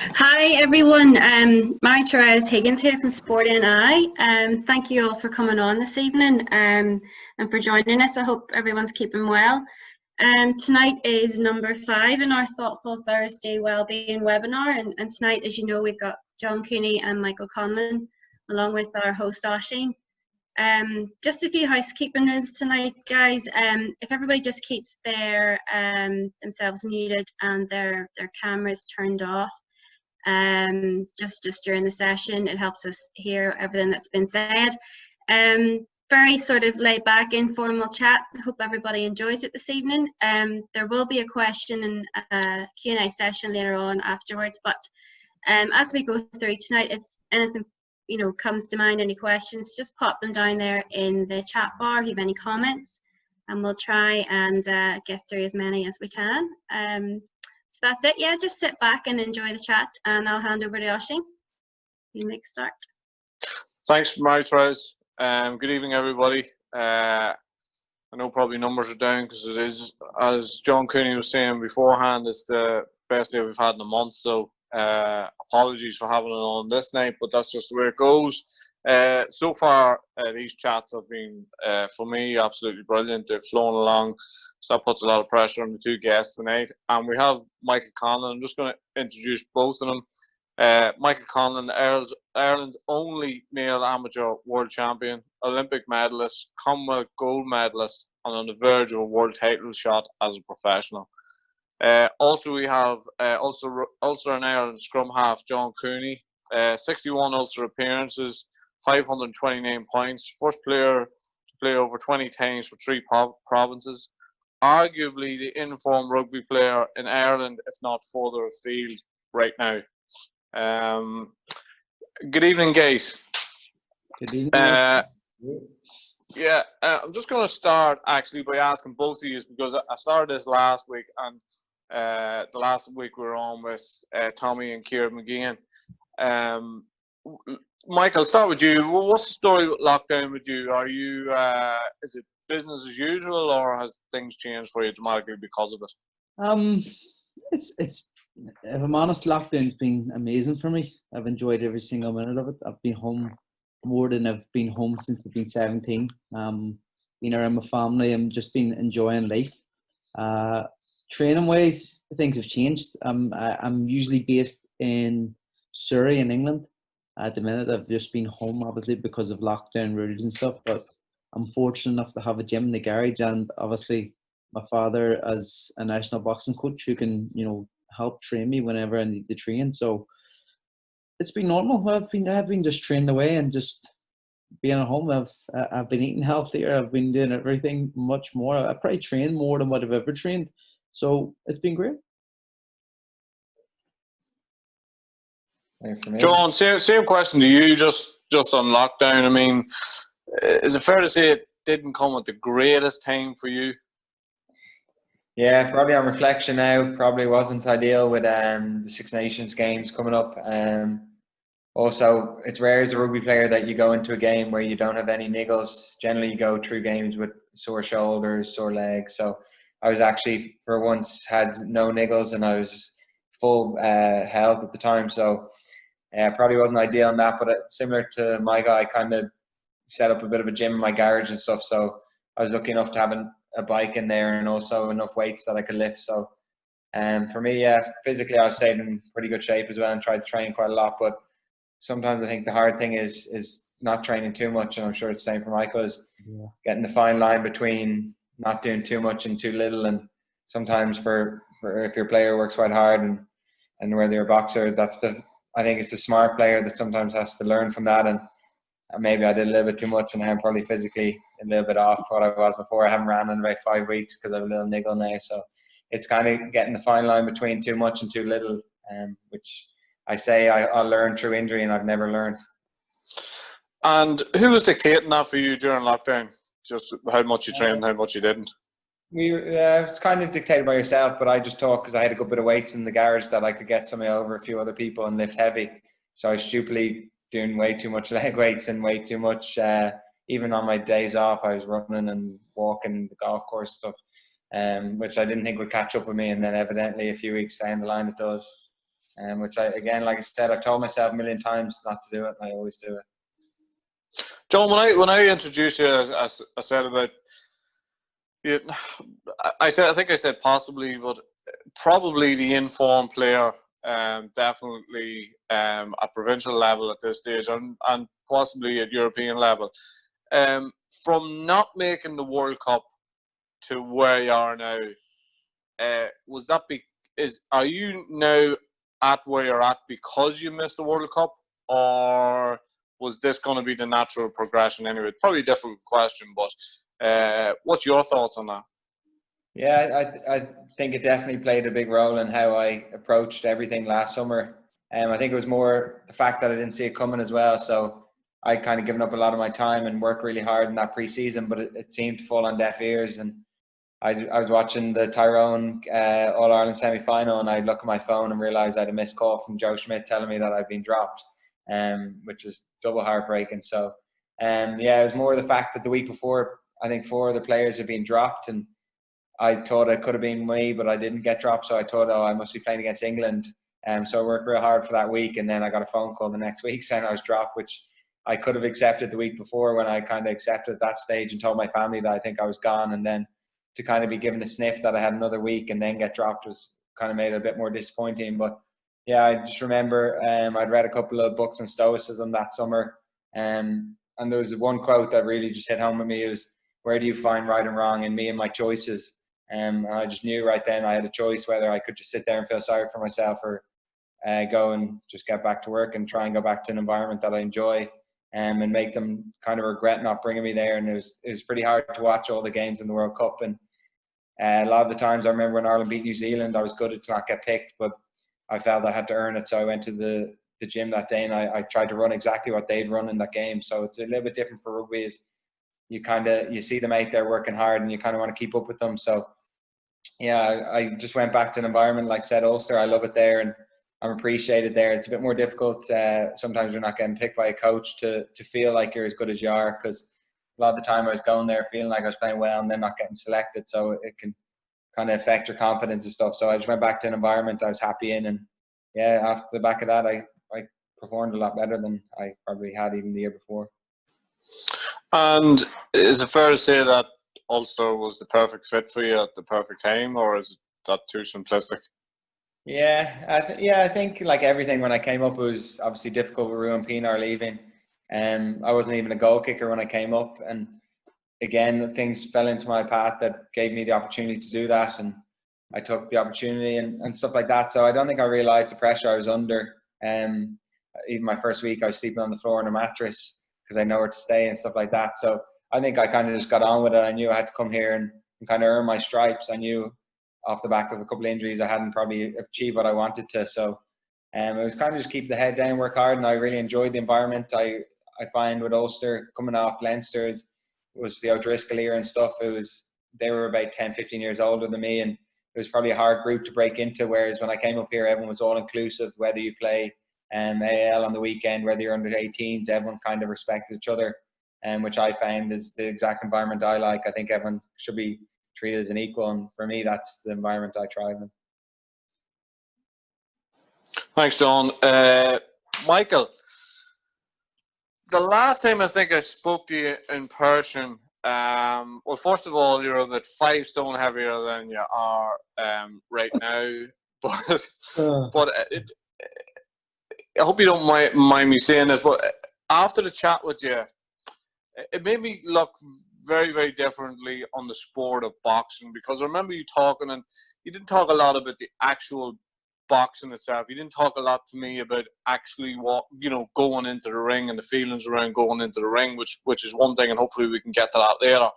Hi everyone, Mary-Therese Higgins here from Sport NI. Thank you all for coming on this evening and for joining us. I hope everyone's keeping well. Tonight is number 5 in our Thoughtful Thursday Wellbeing webinar, and tonight, as you know, we've got John Cooney and Michael Conlan along with our host Oisín. Just a few housekeeping notes tonight, guys. If everybody just keeps their themselves muted and their cameras turned off, just during the session, it helps us hear everything that's been said. Very sort of laid back, informal chat. I hope everybody enjoys it this evening. There will be a question and Q&A session later on afterwards, but as we go through tonight, if anything comes to mind, any questions, just pop them down there in the chat bar if you have any comments, and we'll try and get through as many as we can. So that's it. Yeah, just sit back and enjoy the chat, and I'll hand over to Oisín. You make a start. Thanks, Mary-Therese. Good evening, everybody. I know probably numbers are down because it is, as John Cooney was saying beforehand, it's the best day we've had in a month. So apologies for having it on this night, but that's just the way it goes. So far, these chats have been, for me, absolutely brilliant. They've flown along, so that puts a lot of pressure on the two guests tonight. And we have Michael Conlan. I'm just going to introduce both of them. Michael Conlan, Ireland's only male amateur world champion, Olympic medalist, Commonwealth gold medalist, and on the verge of a world title shot as a professional. Also, we have Ulster and Ireland scrum half John Cooney, 61 Ulster appearances, 529 points, first player to play over 20 times for 3 provinces, arguably the informed rugby player in Ireland, if not further afield right now. Good evening, guys. Good evening. Yeah, I'm just going to start actually by asking both of you, because I started this last week, and the last week we were on with Tommy and Ciara McGeehan. Michael, I'll start with you. What's the story with lockdown with you? Are you, is it business as usual, or has things changed for you dramatically because of it? It's if I'm honest, lockdown's been amazing for me. I've enjoyed every single minute of it. I've been home more than I've been home since I've been 17. Been around my family and just been enjoying life. Training wise, things have changed. I'm usually based in Surrey in England. At the minute, I've just been home, obviously, because of lockdown rules and stuff, but I'm fortunate enough to have a gym in the garage, and obviously my father as a national boxing coach who can, help train me whenever I need to train. So it's been normal. I've been just training away and just being at home. I've been eating healthier. I've been doing everything much more. I probably trained more than what I've ever trained. So it's been great. John, same question to you, just on lockdown. I mean, is it fair to say it didn't come at the greatest time for you? Yeah, probably on reflection now, probably wasn't ideal with the Six Nations games coming up. Also, it's rare as a rugby player that you go into a game where you don't have any niggles. Generally, you go through games with sore shoulders, sore legs. So I was actually, for once, had no niggles, and I was full health at the time. So probably wasn't ideal in that, but similar to my guy, I kind of set up a bit of a gym in my garage and stuff. So I was lucky enough to have a bike in there and also enough weights that I could lift. So for me, physically I've stayed in pretty good shape as well and tried to train quite a lot. But sometimes I think the hard thing is not training too much, and I'm sure it's the same for Michael, is getting the fine line between not doing too much and too little. And sometimes for if your player works quite hard and whether you're a boxer, I think it's the smart player that sometimes has to learn from that. And maybe I did a little bit too much, and I'm probably physically a little bit off what I was before. I haven't ran in about 5 weeks because I have a little niggle now. So it's kind of getting the fine line between too much and too little, which I say I'll learn through injury, and I've never learned. And who was dictating that for you during lockdown? Just how much you trained and how much you didn't? It's kind of dictated by yourself, but I just thought, because I had a good bit of weights in the garage, that I could get something over a few other people and lift heavy. So I was stupidly doing way too much leg weights and way too much. Even on my days off, I was running and walking the golf course stuff, which I didn't think would catch up with me. And then evidently a few weeks down the line it does. which again, like I said, I've told myself a million times not to do it, and I always do it. John, when I introduced you, I said about it. I think I said possibly, but probably the informed player, definitely at provincial level at this stage, and possibly at European level. From not making the World Cup to where you are now, are you now at where you're at because you missed the World Cup, or was this going to be the natural progression anyway? Probably a difficult question, but what's your thoughts on that? Yeah, I think it definitely played a big role in how I approached everything last summer. I think it was more the fact that I didn't see it coming as well. So I kind of given up a lot of my time and worked really hard in that pre-season, but it seemed to fall on deaf ears. And I was watching the Tyrone All-Ireland semi-final, and I'd look at my phone and realise I had a missed call from Joe Schmidt telling me that I'd been dropped, which is double heartbreaking. So, yeah, it was more the fact that the week before, I think 4 of the players had been dropped, and I thought it could have been me, but I didn't get dropped. So I thought, I must be playing against England. So I worked real hard for that week, and then I got a phone call the next week saying I was dropped, which I could have accepted the week before when I kind of accepted at that stage and told my family that I think I was gone. And then to kind of be given a sniff that I had another week and then get dropped was kind of made it a bit more disappointing. But yeah, I just remember I'd read a couple of books on Stoicism that summer. And there was one quote that really just hit home with me. It was, "Where do you find right and wrong in me and my choices?" And I just knew right then I had a choice whether I could just sit there and feel sorry for myself or go and just get back to work and try and go back to an environment that I enjoy, and make them kind of regret not bringing me there. And it was pretty hard to watch all the games in the World Cup. And a lot of the times I remember when Ireland beat New Zealand, I was gutted to not get picked, but I felt I had to earn it. So I went to the gym that day and I tried to run exactly what they'd run in that game. So it's a little bit different for rugby. Is you see them out there working hard and you kind of want to keep up with them. So yeah, I just went back to an environment, like I said, Ulster. I love it there and I'm appreciated there. It's a bit more difficult. Sometimes you're not getting picked by a coach to feel like you're as good as you are, because a lot of the time I was going there feeling like I was playing well and then not getting selected. So it can kind of affect your confidence and stuff. So I just went back to an environment I was happy in. And yeah, after the back of that, I performed a lot better than I probably had even the year before. And is it fair to say that Ulster was the perfect fit for you at the perfect time, or is that too simplistic? Yeah, I think like everything, when I came up, it was obviously difficult with Ruan Pienaar leaving. I wasn't even a goal kicker when I came up. And again, things fell into my path that gave me the opportunity to do that. And I took the opportunity and stuff like that. So I don't think I realised the pressure I was under. Even my first week, I was sleeping on the floor on a mattress because I know where to stay and stuff like that. So I think I kind of just got on with it. I knew I had to come here and kind of earn my stripes. I knew off the back of a couple of injuries, I hadn't probably achieved what I wanted to. So it was kind of just keep the head down, work hard. And I really enjoyed the environment. I find with Ulster, coming off Leinster, was the O'Driscoll era and stuff. They were about 10, 15 years older than me. And it was probably a hard group to break into. Whereas when I came up here, everyone was all inclusive, whether you play AL on the weekend, whether you're under 18s, everyone kind of respected each other. Which I find is the exact environment I like. I think everyone should be treated as an equal. And for me, that's the environment I thrive in. Thanks, John. Michael, the last time I think I spoke to you in person, well, first of all, you're about 5 stone heavier than you are right now. But I hope you don't mind me saying this, but after the chat with you, it made me look very, very differently on the sport of boxing, because I remember you talking, and you didn't talk a lot about the actual boxing itself. You didn't talk a lot to me about actually going into the ring and the feelings around going into the ring, which is one thing, and hopefully we can get to that later.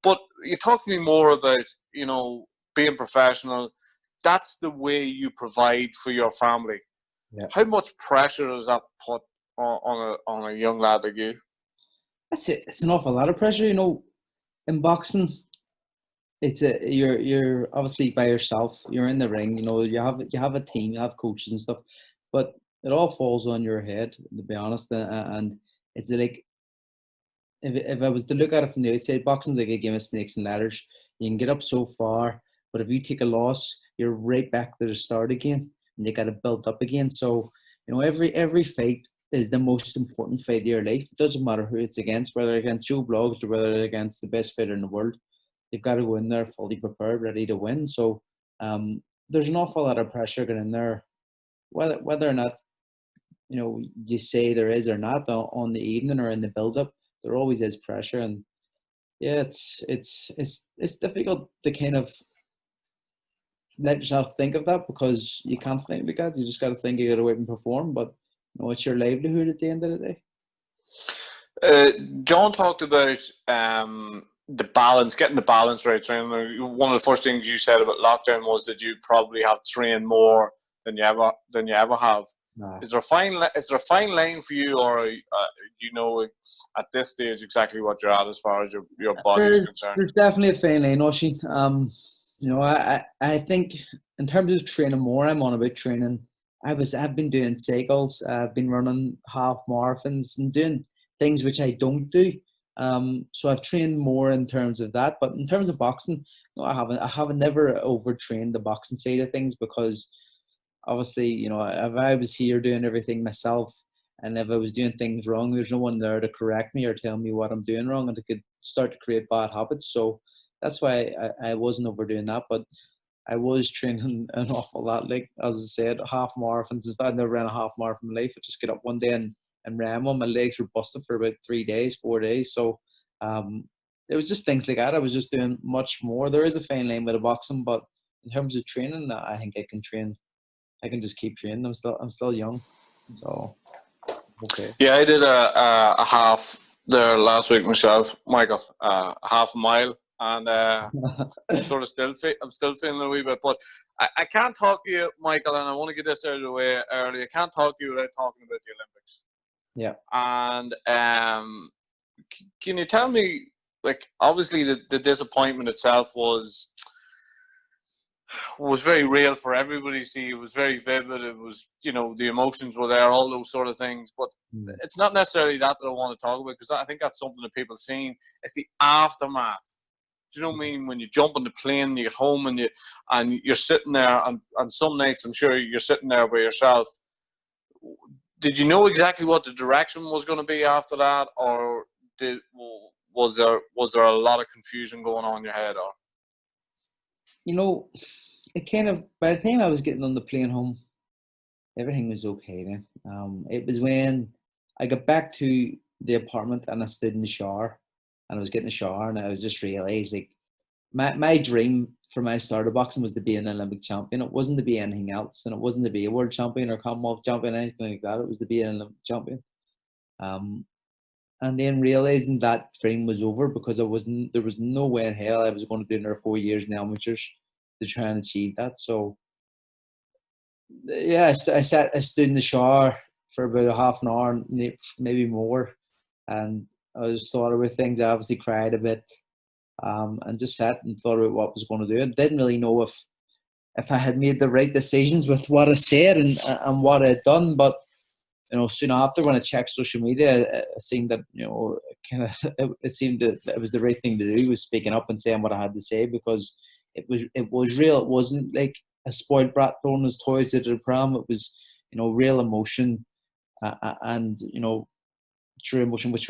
But you talked to me more about, being professional. That's the way you provide for your family. Yeah. How much pressure does that put on a young lad like you? It's an awful lot of pressure, in boxing. You're obviously by yourself. You're in the ring, you have a team, you have coaches and stuff, but it all falls on your head, to be honest. And it's like, if I was to look at it from the outside, boxing's like a game of snakes and ladders. You can get up so far, but if you take a loss, you're right back to the start again. and they got to build up again. So, you know, every fight is the most important fight of your life. It doesn't matter who it's against, whether against Joe Bloggs or whether it's against the best fighter in the world. They've got to go in there fully prepared, ready to win. So there's an awful lot of pressure going in there, whether or not, you know, you say there is or not on the evening or in the build-up. There always is pressure, and yeah, it's difficult to kind of let yourself think of that, because you can't think like that. You just got to think you got to wait and perform. But you know, it's your livelihood at the end of the day. John talked about the balance, getting the balance right. Training. One of the first things you said about lockdown was that you probably have trained more than you ever have. Nah. Is there a fine line for you, or you know at this stage exactly what you're at as far as your body is concerned? There's definitely a fine line, Oisín. You know, I think in terms of training more, I'm on about training. I've been doing cycles. I've been running half marathons and doing things which I don't do. So I've trained more in terms of that. But in terms of boxing, no, I haven't. I haven't never overtrained the boxing side of things, because obviously, you know, if I was here doing everything myself, and if I was doing things wrong, there's no one there to correct me or tell me what I'm doing wrong, and it could start to create bad habits. So that's why I wasn't overdoing that. But I was training an awful lot. Like, as I said, half marathons. I never ran a half marathon in my life. I just get up one day and ran one. My legs were busted for about 4 days. So it was just things like that. I was just doing much more. There is a fine line with the boxing, but in terms of training, I think I can train. I can just keep training. I'm still young, so okay. Yeah, I did a half there last week myself, Michael. Half a mile, and I'm still feeling a wee bit. But I can't talk to you, Michael, and I want to get this out of the way early. I can't talk to you without talking about the Olympics. Yeah. And can you tell me, like, obviously the disappointment itself was very real for everybody. See, it was very vivid. It was, you know, the emotions were there, all those sort of things. But it's not necessarily that I want to talk about, because I think that's something that people seen. It's the aftermath. Do you know what I mean? When you jump on the plane, you get home, and you're sitting there, and some nights I'm sure you're sitting there by yourself. Did you know exactly what the direction was going to be after that, or was there a lot of confusion going on in your head? Or, you know, it kind of, by the time I was getting on the plane home, everything was okay then. It was when I got back to the apartment and I stood in the shower, and I was getting a shower, and I was just realised, like, my dream for my start of boxing was to be an Olympic champion. It wasn't to be anything else, and it wasn't to be a world champion or Commonwealth champion, anything like that. It was to be an Olympic champion. And then realising that dream was over, because there was no way in hell I was going to do another 4 years in the amateurs to try and achieve that. So yeah, I stood in the shower for about a half an hour, maybe more, and I just thought about things. I obviously cried a bit, and just sat and thought about what I was going to do. I didn't really know if I had made the right decisions with what I said and what I'd done, but you know, soon after, when I checked social media, it seemed that, you know, it seemed that it was the right thing to do, was speaking up and saying what I had to say, because it was real. It wasn't like a spoiled brat throwing his toys to the pram. It was, you know, real emotion, and, you know, true emotion, which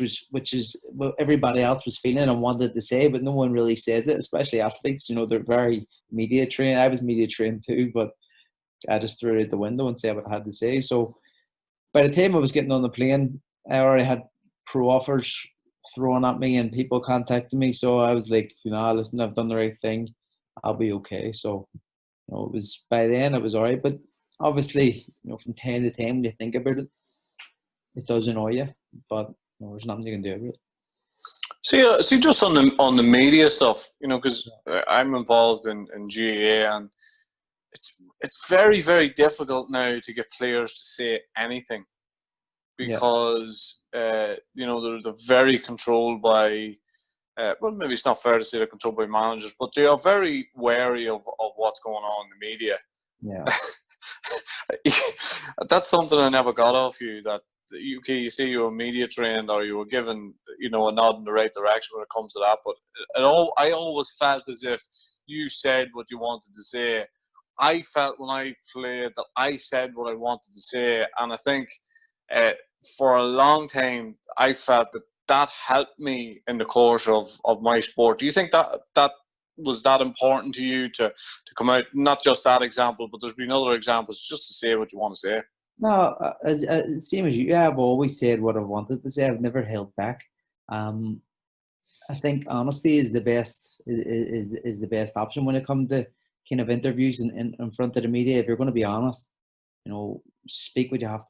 is what everybody else was feeling and wanted to say, but no one really says it, especially athletes. You know, they're very media trained. I was media trained too, but I just threw it out the window and said what I had to say. So by the time I was getting on the plane, I already had pro offers thrown at me and people contacting me. So I was like, you know, listen, I've done the right thing. I'll be okay. So, you know, it was, by then it was all right. But obviously, you know, from time to time, when you think about it, it does annoy you. But you know, there's nothing you can do about it. See, just on the media stuff, you know, because I'm involved in GAA, and it's very, very difficult now to get players to say anything, because you know, they're very controlled by well, maybe it's not fair to say they're controlled by managers, but they are very wary of what's going on in the media. Yeah. That's something I never got off you, that you say you were media trained, or you were given, you know, a nod in the right direction when it comes to that, but I always felt as if you said what you wanted to say I felt when I played that I said what I wanted to say, and I think for a long time I felt that helped me in the course of my sport. Do you think that was that important to you to come out, not just that example, but there's been other examples, just to say what you want to say? No, same as you. I've always said what I wanted to say. I've never held back. I think honesty is the best is the best option when it comes to kind of interviews in front of the media. If you're going to be honest, speak what you have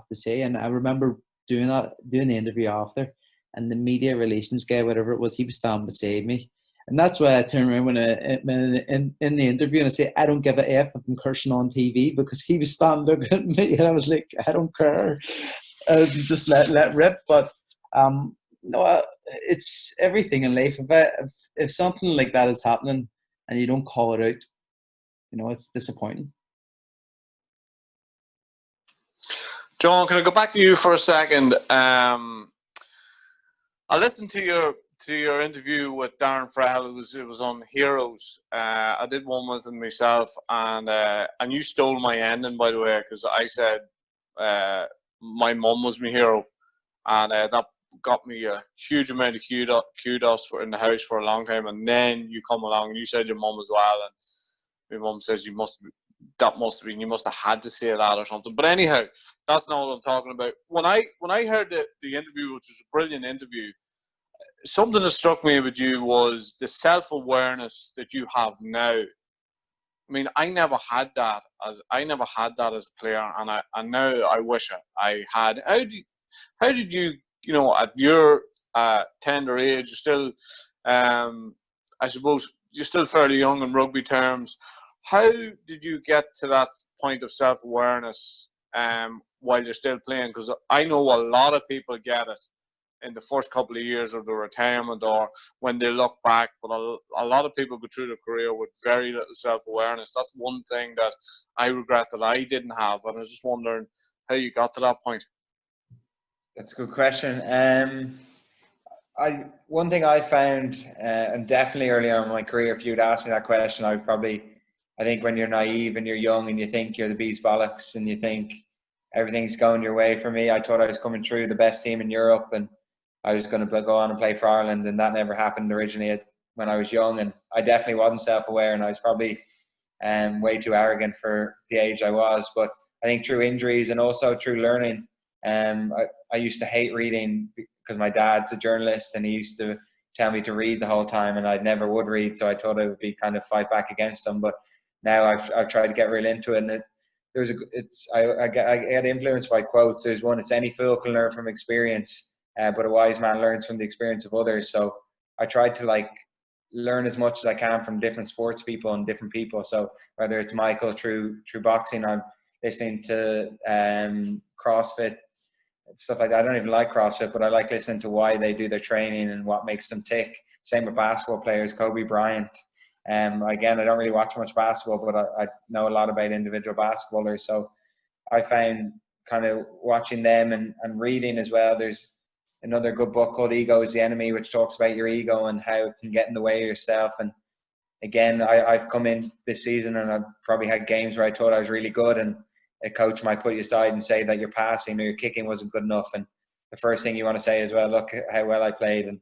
to say. And I remember doing the interview after, and the media relations guy, whatever it was, he was standing beside me. And that's why I turn around when in the interview and I say, I don't give a F if I'm cursing on TV, because he was standing looking at me and I was like, I don't care. Just let rip. But no, it's everything in life. If something like that is happening and you don't call it out, it's disappointing. John, can I go back to you for a second? I listened to your interview with Darren Frehel. It was on Heroes. I did one with him myself, and you stole my ending, by the way, because I said my mum was my hero, and that got me a huge amount of kudos in the house for a long time. And then you come along and you said your mum as well, and my mum says you must have had to say that or something. But anyhow, that's not what I'm talking about. When I heard the interview, which was a brilliant interview, something that struck me with you was the self-awareness that you have now. I mean, I never had that as a player, and now I wish I had. How did you at your tender age, you're still, I suppose, you're still fairly young in rugby terms. How did you get to that point of self-awareness while you're still playing? Because I know a lot of people get it in the first couple of years of their retirement or when they look back, but a lot of people go through their career with very little self-awareness. That's one thing that I regret that I didn't have, and I was just wondering how you got to that point. That's a good question. One thing I found, and definitely early on in my career, if you'd asked me that question, I think when you're naive and you're young and you think you're the bee's bollocks and you think everything's going your way. For me, I thought I was coming through the best team in Europe and I was going to go on and play for Ireland, and that never happened originally when I was young, and I definitely wasn't self-aware, and I was probably way too arrogant for the age I was. But I think through injuries and also through learning, I used to hate reading because my dad's a journalist and he used to tell me to read the whole time, and I never would read, so I thought I would be kind of fight back against them. But now I've tried to get real into it, and I get influenced by quotes. There's one: "It's any fool can learn from experience, but a wise man learns from the experience of others." So I tried to learn as much as I can from different sports people and different people. So whether it's Michael through boxing, I'm listening to CrossFit, stuff like that. I don't even like CrossFit, but I like listening to why they do their training and what makes them tick. Same with basketball players, Kobe Bryant. Again, I don't really watch much basketball, but I know a lot about individual basketballers. So I found kind of watching them and reading as well. There's another good book called Ego is the Enemy, which talks about your ego and how it can get in the way of yourself. And again, I've come in this season and I've probably had games where I thought I was really good, and a coach might put you aside and say that your passing or your kicking wasn't good enough. And the first thing you want to say is, well, look how well I played. And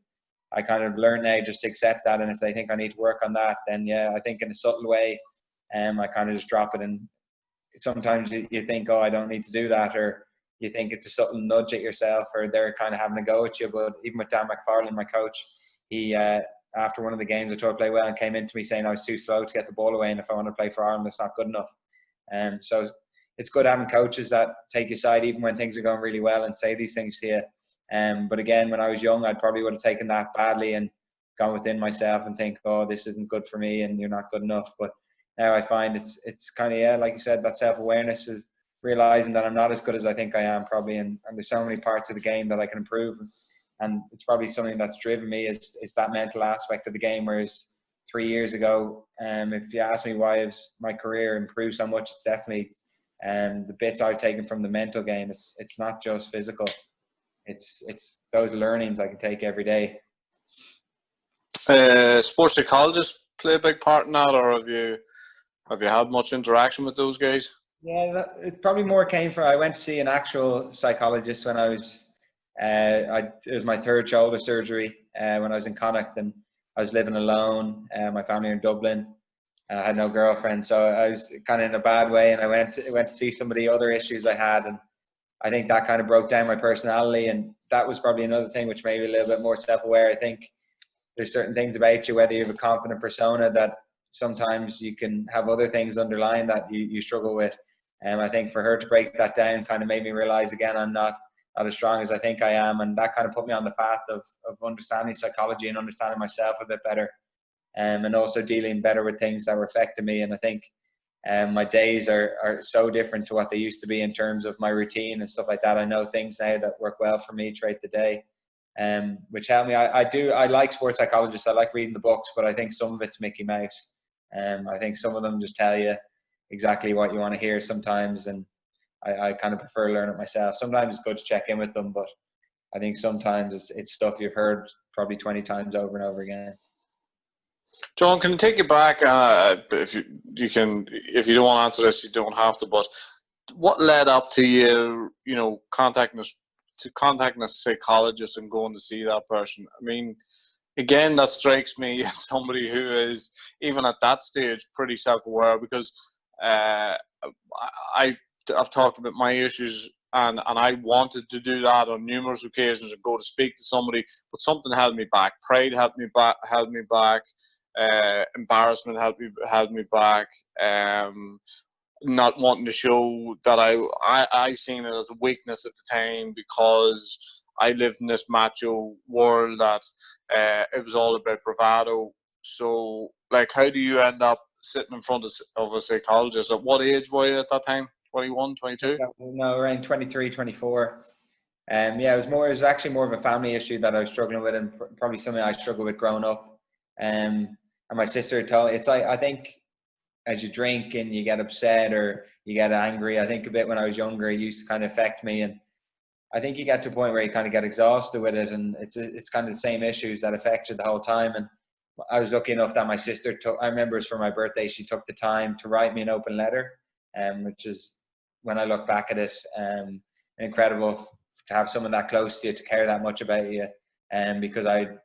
I kind of learned now just to accept that. And if they think I need to work on that, then yeah, I think in a subtle way, I kind of just drop it. And sometimes you think, oh, I don't need to do that, or you think it's a subtle nudge at yourself, or they're kind of having a go at you. But even with Dan McFarlane, my coach, he after one of the games I thought I played well and came into me saying I was too slow to get the ball away, and if I want to play for Ireland, that's not good enough. So it's good having coaches that take your side even when things are going really well and say these things to you. But again, when I was young, I probably would have taken that badly and gone within myself and think, oh, this isn't good for me and you're not good enough. But now I find it's kind of, yeah, like you said, that self-awareness is realizing that I'm not as good as I think I am probably. And there's so many parts of the game that I can improve. And it's probably something that's driven me is that mental aspect of the game. Whereas 3 years ago, if you ask me why has my career improved so much, it's definitely the bits I've taken from the mental game. It's not just physical. It's those learnings I can take every day. Sports psychologists play a big part in that, or have you Have you had much interaction with those guys? Yeah, it probably more came from, I went to see an actual psychologist when I was, it was my third shoulder surgery when I was in Connacht, and I was living alone. My family are in Dublin. I had no girlfriend, so I was kind of in a bad way, and I went to see some of the other issues I had, and I think that kind of broke down my personality, and that was probably another thing which made me a little bit more self-aware. I think there's certain things about you, whether you have a confident persona, that sometimes you can have other things underlying that you struggle with. And I think for her to break that down kind of made me realize again I'm not as strong as I think I am, and that kind of put me on the path of understanding psychology and understanding myself a bit better, and also dealing better with things that were affecting me. And I think my days are so different to what they used to be in terms of my routine and stuff like that. I know things now that work well for me throughout the day, which help me. I like sports psychologists. I like reading the books, but I think some of it's Mickey Mouse. I think some of them just tell you exactly what you want to hear sometimes, and I kind of prefer learning it myself. Sometimes it's good to check in with them, but I think sometimes it's stuff you've heard probably 20 times over and over again. John, can I take you back? If you can, if you don't want to answer this, you don't have to. But what led up to you, contacting a psychologist and going to see that person? I mean, again, that strikes me as somebody who is, even at that stage, pretty self-aware, because I've talked about my issues, and I wanted to do that on numerous occasions and go to speak to somebody, but something held me back. Pride held me back. Embarrassment held me back. Not wanting to show that I seen it as a weakness at the time, because I lived in this macho world that it was all about bravado. So, how do you end up sitting in front of a psychologist? At what age were you at that time? 21, 22? No, around 23, 24. It was actually more of a family issue that I was struggling with, and probably something I struggled with growing up. And my sister told me, it's like, I think as you drink and you get upset or you get angry, I think a bit when I was younger, it used to kind of affect me. And I think you get to a point where you kind of get exhausted with it, and it's kind of the same issues that affect you the whole time. And I was lucky enough that my sister I remember it was for my birthday, she took the time to write me an open letter, which is, when I look back at it, incredible to have someone that close to you to care that much about you. Because I'd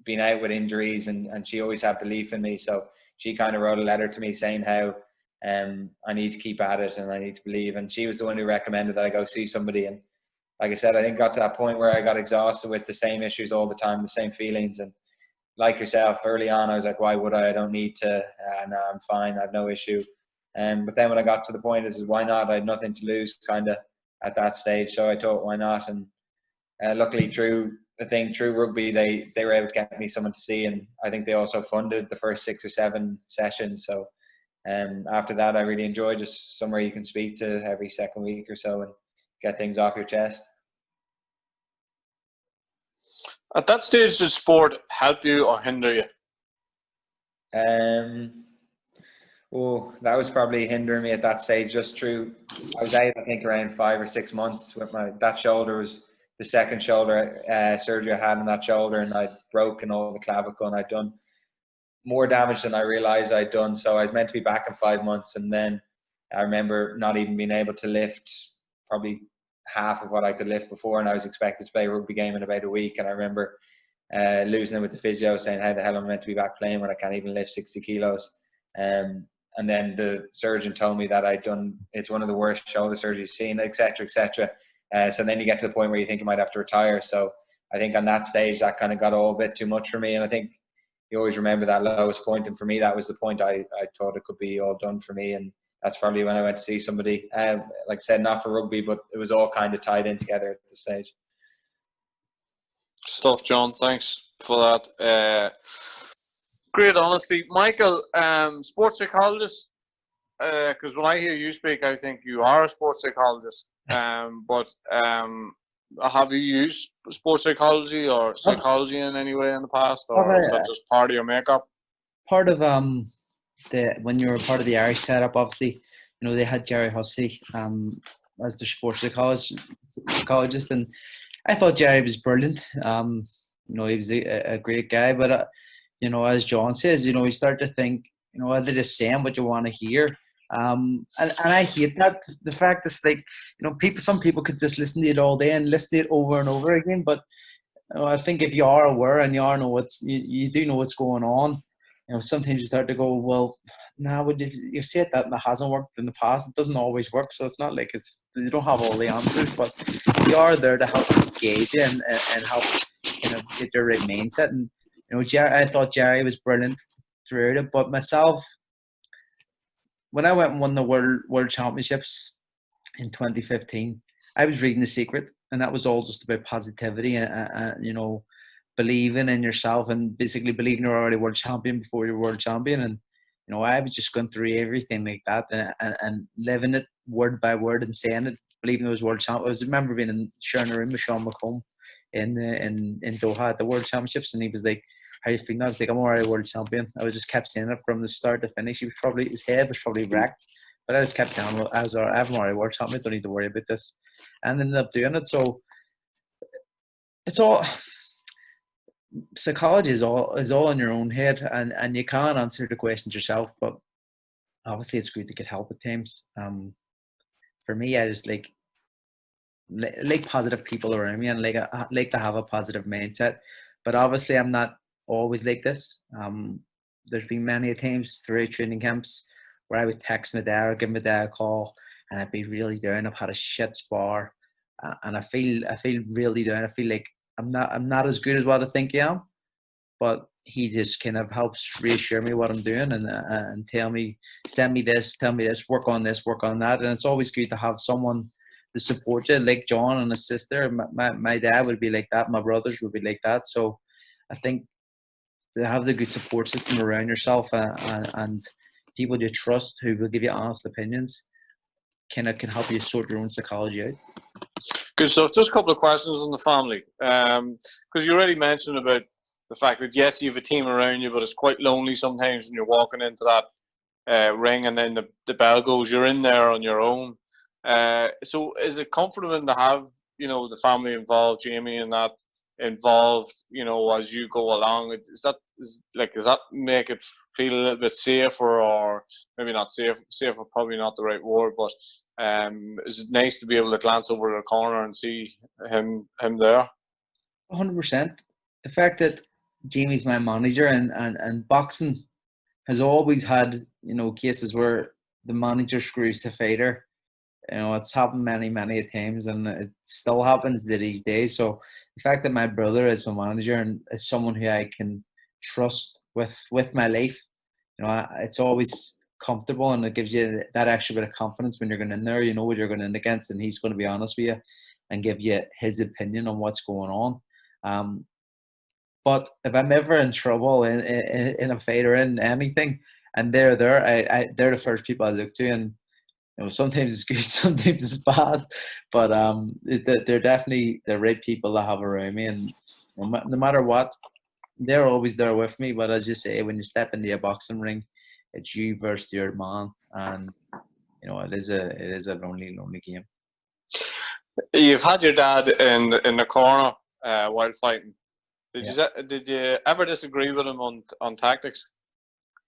been out with injuries, and she always had belief in me. So she kind of wrote a letter to me saying how I need to keep at it and I need to believe. And she was the one who recommended that I go see somebody. And like I said, I think got to that point where I got exhausted with the same issues all the time, the same feelings. And like yourself, early on, I was like, why would I? I don't need to. No, I'm fine. I have no issue. But then when I got to the point, is why not? I had nothing to lose kind of at that stage. So I thought, why not? And luckily through rugby, they were able to get me someone to see. And I think they also funded the first 6 or 7 sessions. So after that, I really enjoyed just somewhere you can speak to every second week or so and get things off your chest. At that stage, did sport help you or hinder you? That was probably hindering me at that stage. Just through, I was out, I think, around 5 or 6 months with that shoulder was the second shoulder surgery I had on that shoulder, and I'd broken all the clavicle, and I'd done more damage than I realized I'd done. So I was meant to be back in 5 months, and then I remember not even being able to lift probably half of what I could lift before, and I was expected to play a rugby game in about a week. And I remember losing it with the physio, saying, how the hell am I meant to be back playing when I can't even lift 60 kilos? And then the surgeon told me that it's one of the worst shoulder surgeries seen, etc., etc. So then you get to the point where you think you might have to retire. So I think on that stage, that kind of got all a bit too much for me. And I think you always remember that lowest point. And for me, that was the point I thought it could be all done for me. And that's probably when I went to see somebody, like I said, not for rugby, but it was all kind of tied in together at the stage. Stuff, John. Thanks for that. Great honesty. Michael, sports psychologist, because when I hear you speak, I think you are a sports psychologist. But have you used sports psychology or psychology in any way in the past, or is that just part of your makeup? Part of when you were part of the Irish setup, obviously, they had Jerry Hussey as the sports psychologist, and I thought Jerry was brilliant. He was a great guy, but as John says, you start to think you know, they're just saying what you want to hear. And I hate that. The fact is, like, you know, some people could just listen to it all day and listen to it over and over again. But I think if you are aware and you you do know what's going on, you know, sometimes you start to go, well, now you've said that and it hasn't worked in the past. It doesn't always work, so it's not like you don't have all the answers, but we are there to help engage you and help, you know, get your right mindset. And you know, I thought Jerry was brilliant throughout it, but myself, when I went and won the World Championships in 2015, I was reading The Secret, and that was all just about positivity and you know, believing in yourself and basically believing you're already world champion before you're world champion. And you know, I was just going through everything like that and living it word by word and saying it, believing I was world champion. I remember sharing a room with Sean McComb in Doha at the World Championships, and he was like, "How you feeling?" I was like, "I'm already world champion." I just kept saying it from the start to finish. His head was probably wrecked, but I just kept telling him, "I'm already world champion. Don't need to worry about this," and ended up doing it. So it's all psychology is all in your own head, and you can't answer the questions yourself. But obviously, it's good to get help at times. For me, I just like positive people around me, and I like to have a positive mindset. But obviously, I'm not always like this. There's been many times throughout training camps where I would text my dad or give my dad a call, and I'd be really down. I've had a shit spar, and I feel really down. I feel like I'm not as good as what I think I am. But he just kind of helps reassure me what I'm doing and tell me, tell me this, work on this, work on that. And it's always good to have someone to support you, like John and his sister. My dad would be like that. My brothers would be like that. So I think to have the good support system around yourself and people you trust who will give you honest opinions can help you sort your own psychology out. Good stuff. Just a couple of questions on the family. Because you already mentioned about the fact that, yes, you have a team around you, but it's quite lonely sometimes when you're walking into that ring and then the bell goes, you're in there on your own. So is it comforting to have, you know, the family involved, Jamie, and that involved, you know, as you go along? Does that make it feel a little bit safer, or maybe not safer, probably not the right word, but is it nice to be able to glance over the corner and see him there? 100%. The fact that Jamie's my manager and boxing has always had, you know, cases where the manager screws the fighter. You know, it's happened many times, and it still happens these days. So the fact that my brother is my manager and is someone who I can trust with my life, you know, it's always comfortable, and it gives you that extra bit of confidence when you're going in there. You know what you're going in against, and he's going to be honest with you and give you his opinion on what's going on. But if I'm ever in trouble in a fight or in anything, and they're there, they're the first people I look to. And you know, sometimes it's good, sometimes it's bad, but they're definitely the right people to have around me. And no matter what, they're always there with me. But as you say, when you step into a boxing ring, it's you versus your man, and you know, it is a lonely game. You've had your dad in the corner while fighting. Did you ever disagree with him on tactics?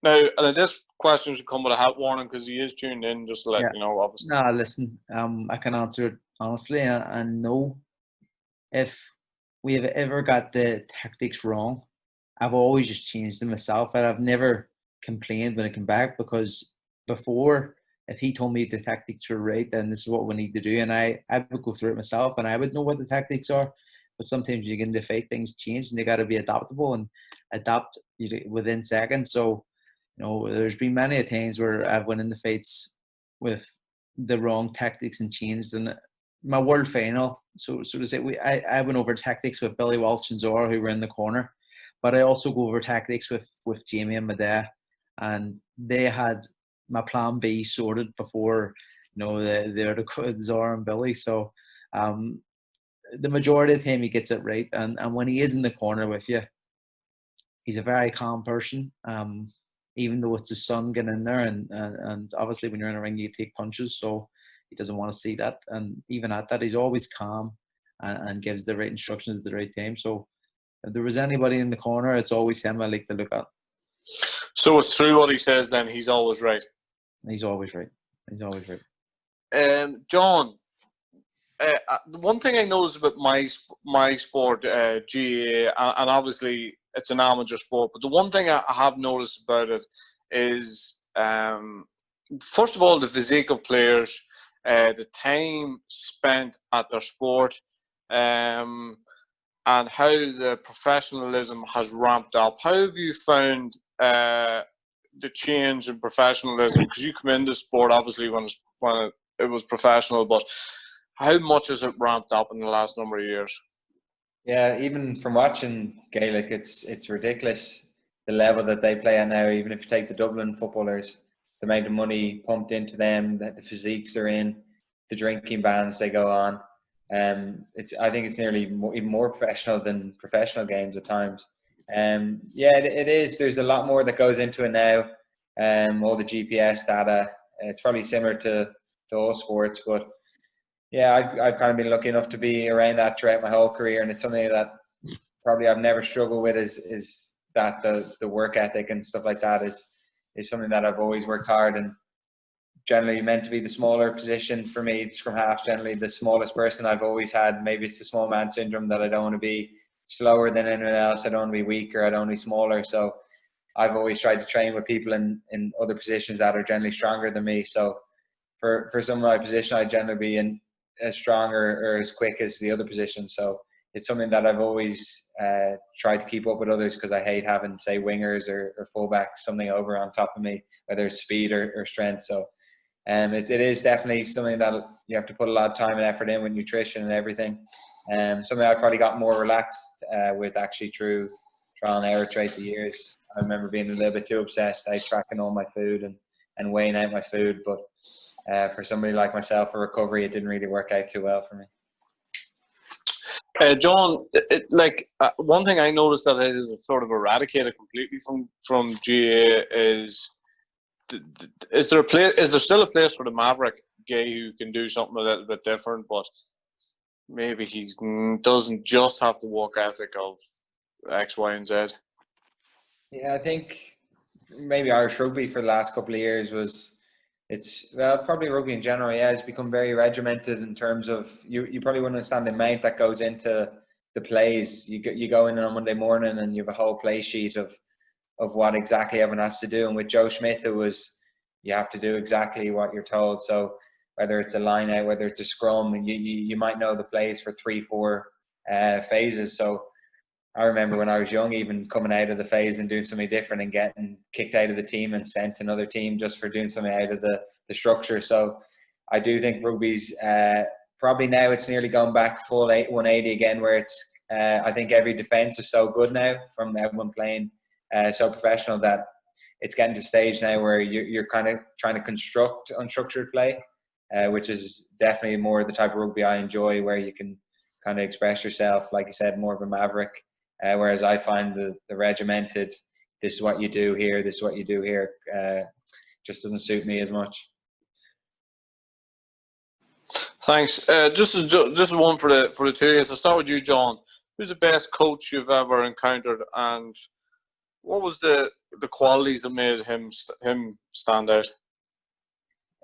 Now, and this question should come with a hat warning because he is tuned in, just to let you know, obviously. No, listen, I can answer it honestly, and no. If we have ever got the tactics wrong, I've always just changed them myself, and I've never complained when I come back, because before, if he told me the tactics were right, then this is what we need to do, and I would go through it myself, and I would know what the tactics are. But sometimes you get into fight, things change, and you got to be adaptable and adapt within seconds. So, you know, there's been many times where I've went into fights with the wrong tactics and changed. And my world final, so to say, I went over tactics with Billy Walsh and Zora, who were in the corner, but I also go over tactics with Jamie and my dad, and they had my plan B sorted before, you know, they're the Zora and Billy. So, the majority of the time he gets it right, and when he is in the corner with you, he's a very calm person. Even though it's his son getting in there, and obviously when you're in a ring you take punches, so he doesn't want to see that. And even at that, he's always calm and gives the right instructions at the right time. So if there was anybody in the corner, it's always him I like to look at. So it's true what he says then, he's always right. He's always right. He's always right. John, the one thing I noticed about my sport, GAA, and obviously it's an amateur sport, but the one thing I have noticed about it is, first of all, the physique of players, the time spent at their sport, and how the professionalism has ramped up. How have you found the change in professionalism? Because you come into sport obviously when it was professional, but how much has it ramped up in the last number of years? Yeah, even from watching Gaelic, it's ridiculous the level that they play at now. Even if you take the Dublin footballers, the amount of money pumped into them, the physiques they're in, the drinking bans they go on. I think it's nearly even more professional than professional games at times. Yeah, it is. There's a lot more that goes into it now. All the GPS data. It's probably similar to all sports, but yeah, I've kind of been lucky enough to be around that throughout my whole career, and it's something that probably I've never struggled with. Is that the work ethic and stuff like that is something that I've always worked hard, and generally meant to be the smaller position for me. Scrum half, generally the smallest person I've always had. Maybe it's the small man syndrome that I don't want to be slower than anyone else. I don't want to be weaker. I don't want to be smaller. So I've always tried to train with people in other positions that are generally stronger than me. So for some of my position, I generally be in as strong or as quick as the other position. So it's something that I've always tried to keep up with others, because I hate having, say, wingers or fullbacks, something over on top of me, whether it's speed or strength. So it is definitely something that you have to put a lot of time and effort in with nutrition and everything. Something I probably got more relaxed with actually through trial and error throughout the years. I remember being a little bit too obsessed, tracking all my food and weighing out my food. But for somebody like myself, for recovery, it didn't really work out too well for me. John, one thing I noticed that it is sort of eradicated completely from GAA is there still a place for the maverick gay who can do something a little bit different, but maybe he doesn't just have the work ethic of X, Y, and Z? Yeah, I think maybe Irish rugby for the last couple of years probably rugby in general. Yeah, it's become very regimented in terms of you probably wouldn't understand the amount that goes into the plays. You go in on a Monday morning and you have a whole play sheet of what exactly everyone has to do. And with Joe Schmidt, it was you have to do exactly what you're told. So whether it's a line out, whether it's a scrum, you might know the plays for 3-4 phases. So I remember when I was young, even coming out of the phase and doing something different and getting kicked out of the team and sent to another team just for doing something out of the structure. So I do think rugby's probably now it's nearly gone back full 180 again, where it's I think every defence is so good now from everyone playing so professional that it's getting to a stage now where you're kind of trying to construct unstructured play, which is definitely more the type of rugby I enjoy, where you can kind of express yourself, like you said, more of a maverick. Whereas I find the regimented, this is what you do here, this is what you do here, just doesn't suit me as much. Thanks. Just one for the two of you. So I'll start with you, John. Who's the best coach you've ever encountered, and what was the qualities that made him stand out?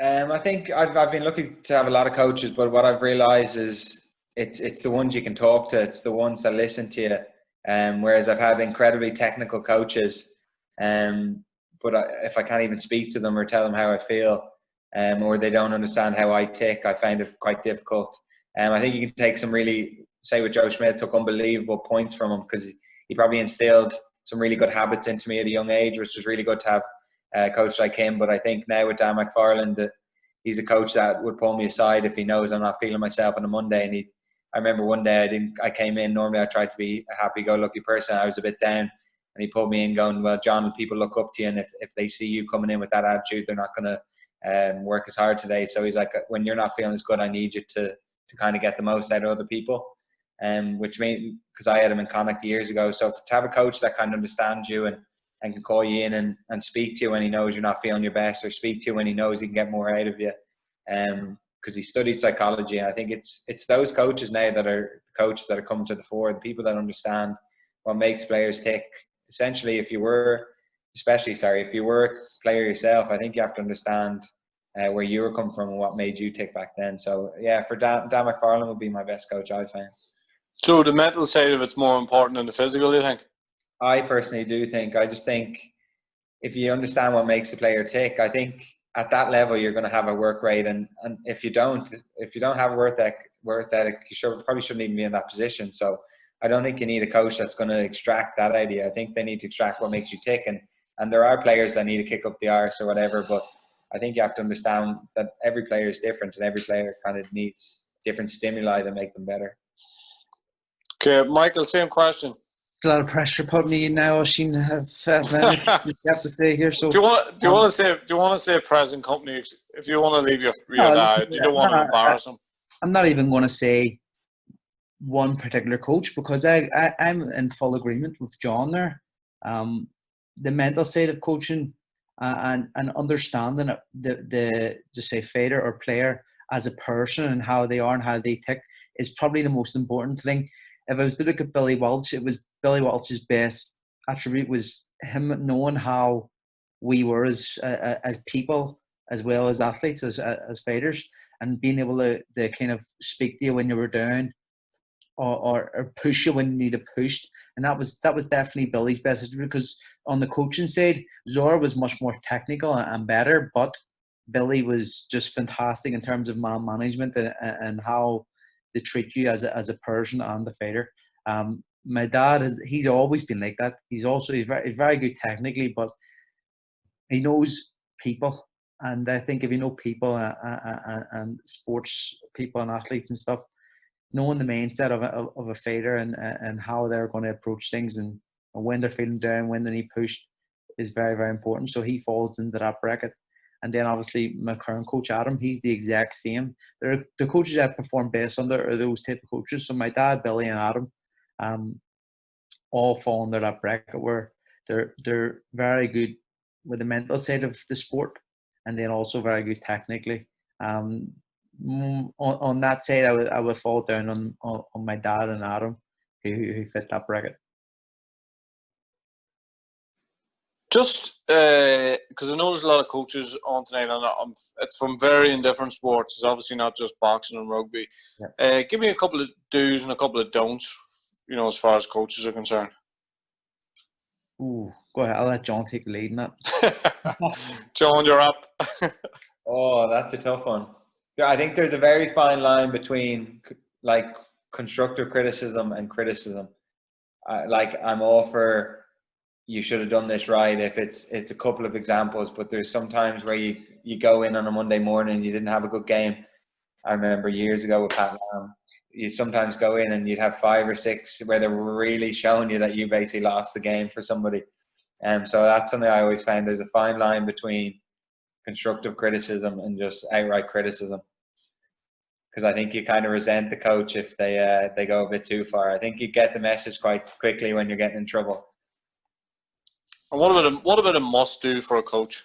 I think I've been lucky to have a lot of coaches, but what I've realised is it's the ones you can talk to, it's the ones that listen to you. Whereas I've had incredibly technical coaches, but if I can't even speak to them or tell them how I feel, or they don't understand how I tick, I find it quite difficult. I think you can take some really, say with Joe Schmidt, took unbelievable points from him, because he probably instilled some really good habits into me at a young age, which was really good to have a coach like him. But I think now with Dan McFarland, he's a coach that would pull me aside if he knows I'm not feeling myself on a Monday. And I remember one day I came in, normally I tried to be a happy-go-lucky person. I was a bit down, and he pulled me in going, well, John, people look up to you, and if they see you coming in with that attitude, they're not going to work as hard today. So he's like, when you're not feeling as good, I need you to kind of get the most out of other people. Which means, because I had him in Connacht years ago, so to have a coach that kind of understands you and can call you in and speak to you when he knows you're not feeling your best, or speak to you when he knows he can get more out of you. Because he studied psychology, and I think it's those coaches now that are the coaches that are coming to the fore, the people that understand what makes players tick. Essentially, if you were if you were a player yourself, I think you have to understand where you were coming from and what made you tick back then. So yeah, for Dan McFarlane would be my best coach I've found. So the mental side of it's more important than the physical, you think? I personally do think. I just think if you understand what makes the player tick, I think at that level you're going to have a work rate, and if you don't have a work ethic, you probably shouldn't even be in that position. So I don't think you need a coach that's going to extract that idea. I think they need to extract what makes you tick, and there are players that need to kick up the arse or whatever, but I think you have to understand that every player is different and every player kind of needs different stimuli that make them better. Okay, Michael, same question. A lot of pressure putting me in now. Oisín, have to say here. So, do you want to say present company if you want to leave your dad? You don't want to embarrass him. I'm not even going to say one particular coach, because I'm in full agreement with John there. The mental side of coaching and understanding the just say fighter or player as a person and how they are and how they tick is probably the most important thing. If I was to look at Billy Walsh, it was Billy Walsh's best attribute was him knowing how we were as people as well as athletes, as fighters, and being able to kind of speak to you when you were down or push you when you needed pushed. And that was definitely Billy's best attribute, because on the coaching side, Zora was much more technical and better, but Billy was just fantastic in terms of man management and how to treat you as a person and the fighter. My dad he's always been like that. He's very good technically, but he knows people. And I think if you know people and sports people and athletes and stuff, knowing the mindset of a fighter and how they're going to approach things and when they're feeling down, when they need pushed, is very, very important. So he falls into that bracket. And then obviously my current coach, Adam, he's the exact same. The coaches I perform best under are those type of coaches. So my dad, Billy, and Adam all fall under that bracket where they're very good with the mental side of the sport, and then also very good technically. On that side, I would fall down on my dad and Adam, who fit that bracket. Just because I know there's a lot of coaches on tonight, and it's from varying different sports. It's obviously not just boxing and rugby. Yeah. Give me a couple of do's and a couple of don'ts, as far as coaches are concerned. Ooh, go ahead. I'll let John take the lead in that. John, you're up. Oh, that's a tough one. I think there's a very fine line between like constructive criticism and criticism. I'm all for you should have done this right if it's a couple of examples, but there's sometimes where you go in on a Monday morning and you didn't have a good game. I remember years ago with Pat Lam, you'd sometimes go in and you'd have 5 or 6 where they were really showing you that you basically lost the game for somebody. So that's something I always find. There's a fine line between constructive criticism and just outright criticism, because I think you kind of resent the coach if they go a bit too far. I think you get the message quite quickly when you're getting in trouble. And what about a must do for a coach?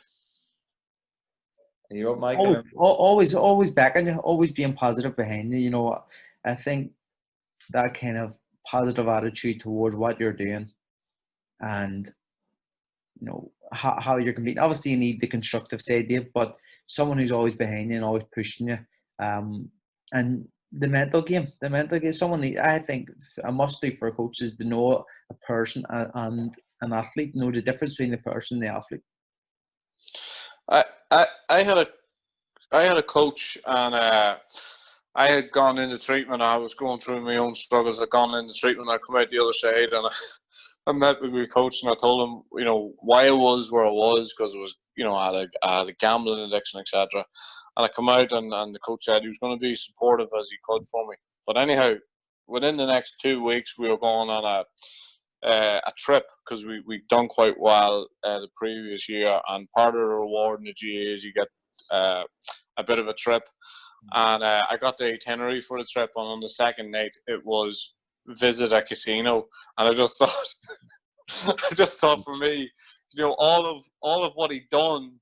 Are you up, Michael? Always backing you, always being positive behind you. I think that kind of positive attitude towards what you're doing, and how you're competing. Obviously, you need the constructive side, Dave, but someone who's always behind you and always pushing you. And the mental game. I think a must do for a coach is to know a person and an athlete, know the difference between the person and the athlete. I had a coach, and I had gone into treatment. I was going through my own struggles. I'd gone into treatment. I come out the other side, and I met with my coach, and I told him, why I was where I was, because it was, I had a gambling addiction, etc. And I come out, and the coach said he was going to be supportive as he could for me. But anyhow, within the next 2 weeks, we were going on a trip, because we'd done quite well the previous year, and part of the reward in the GA is you get a bit of a trip. And I got the itinerary for the trip, and on the second night it was visit a casino, and I just thought for me, all of what he'd done,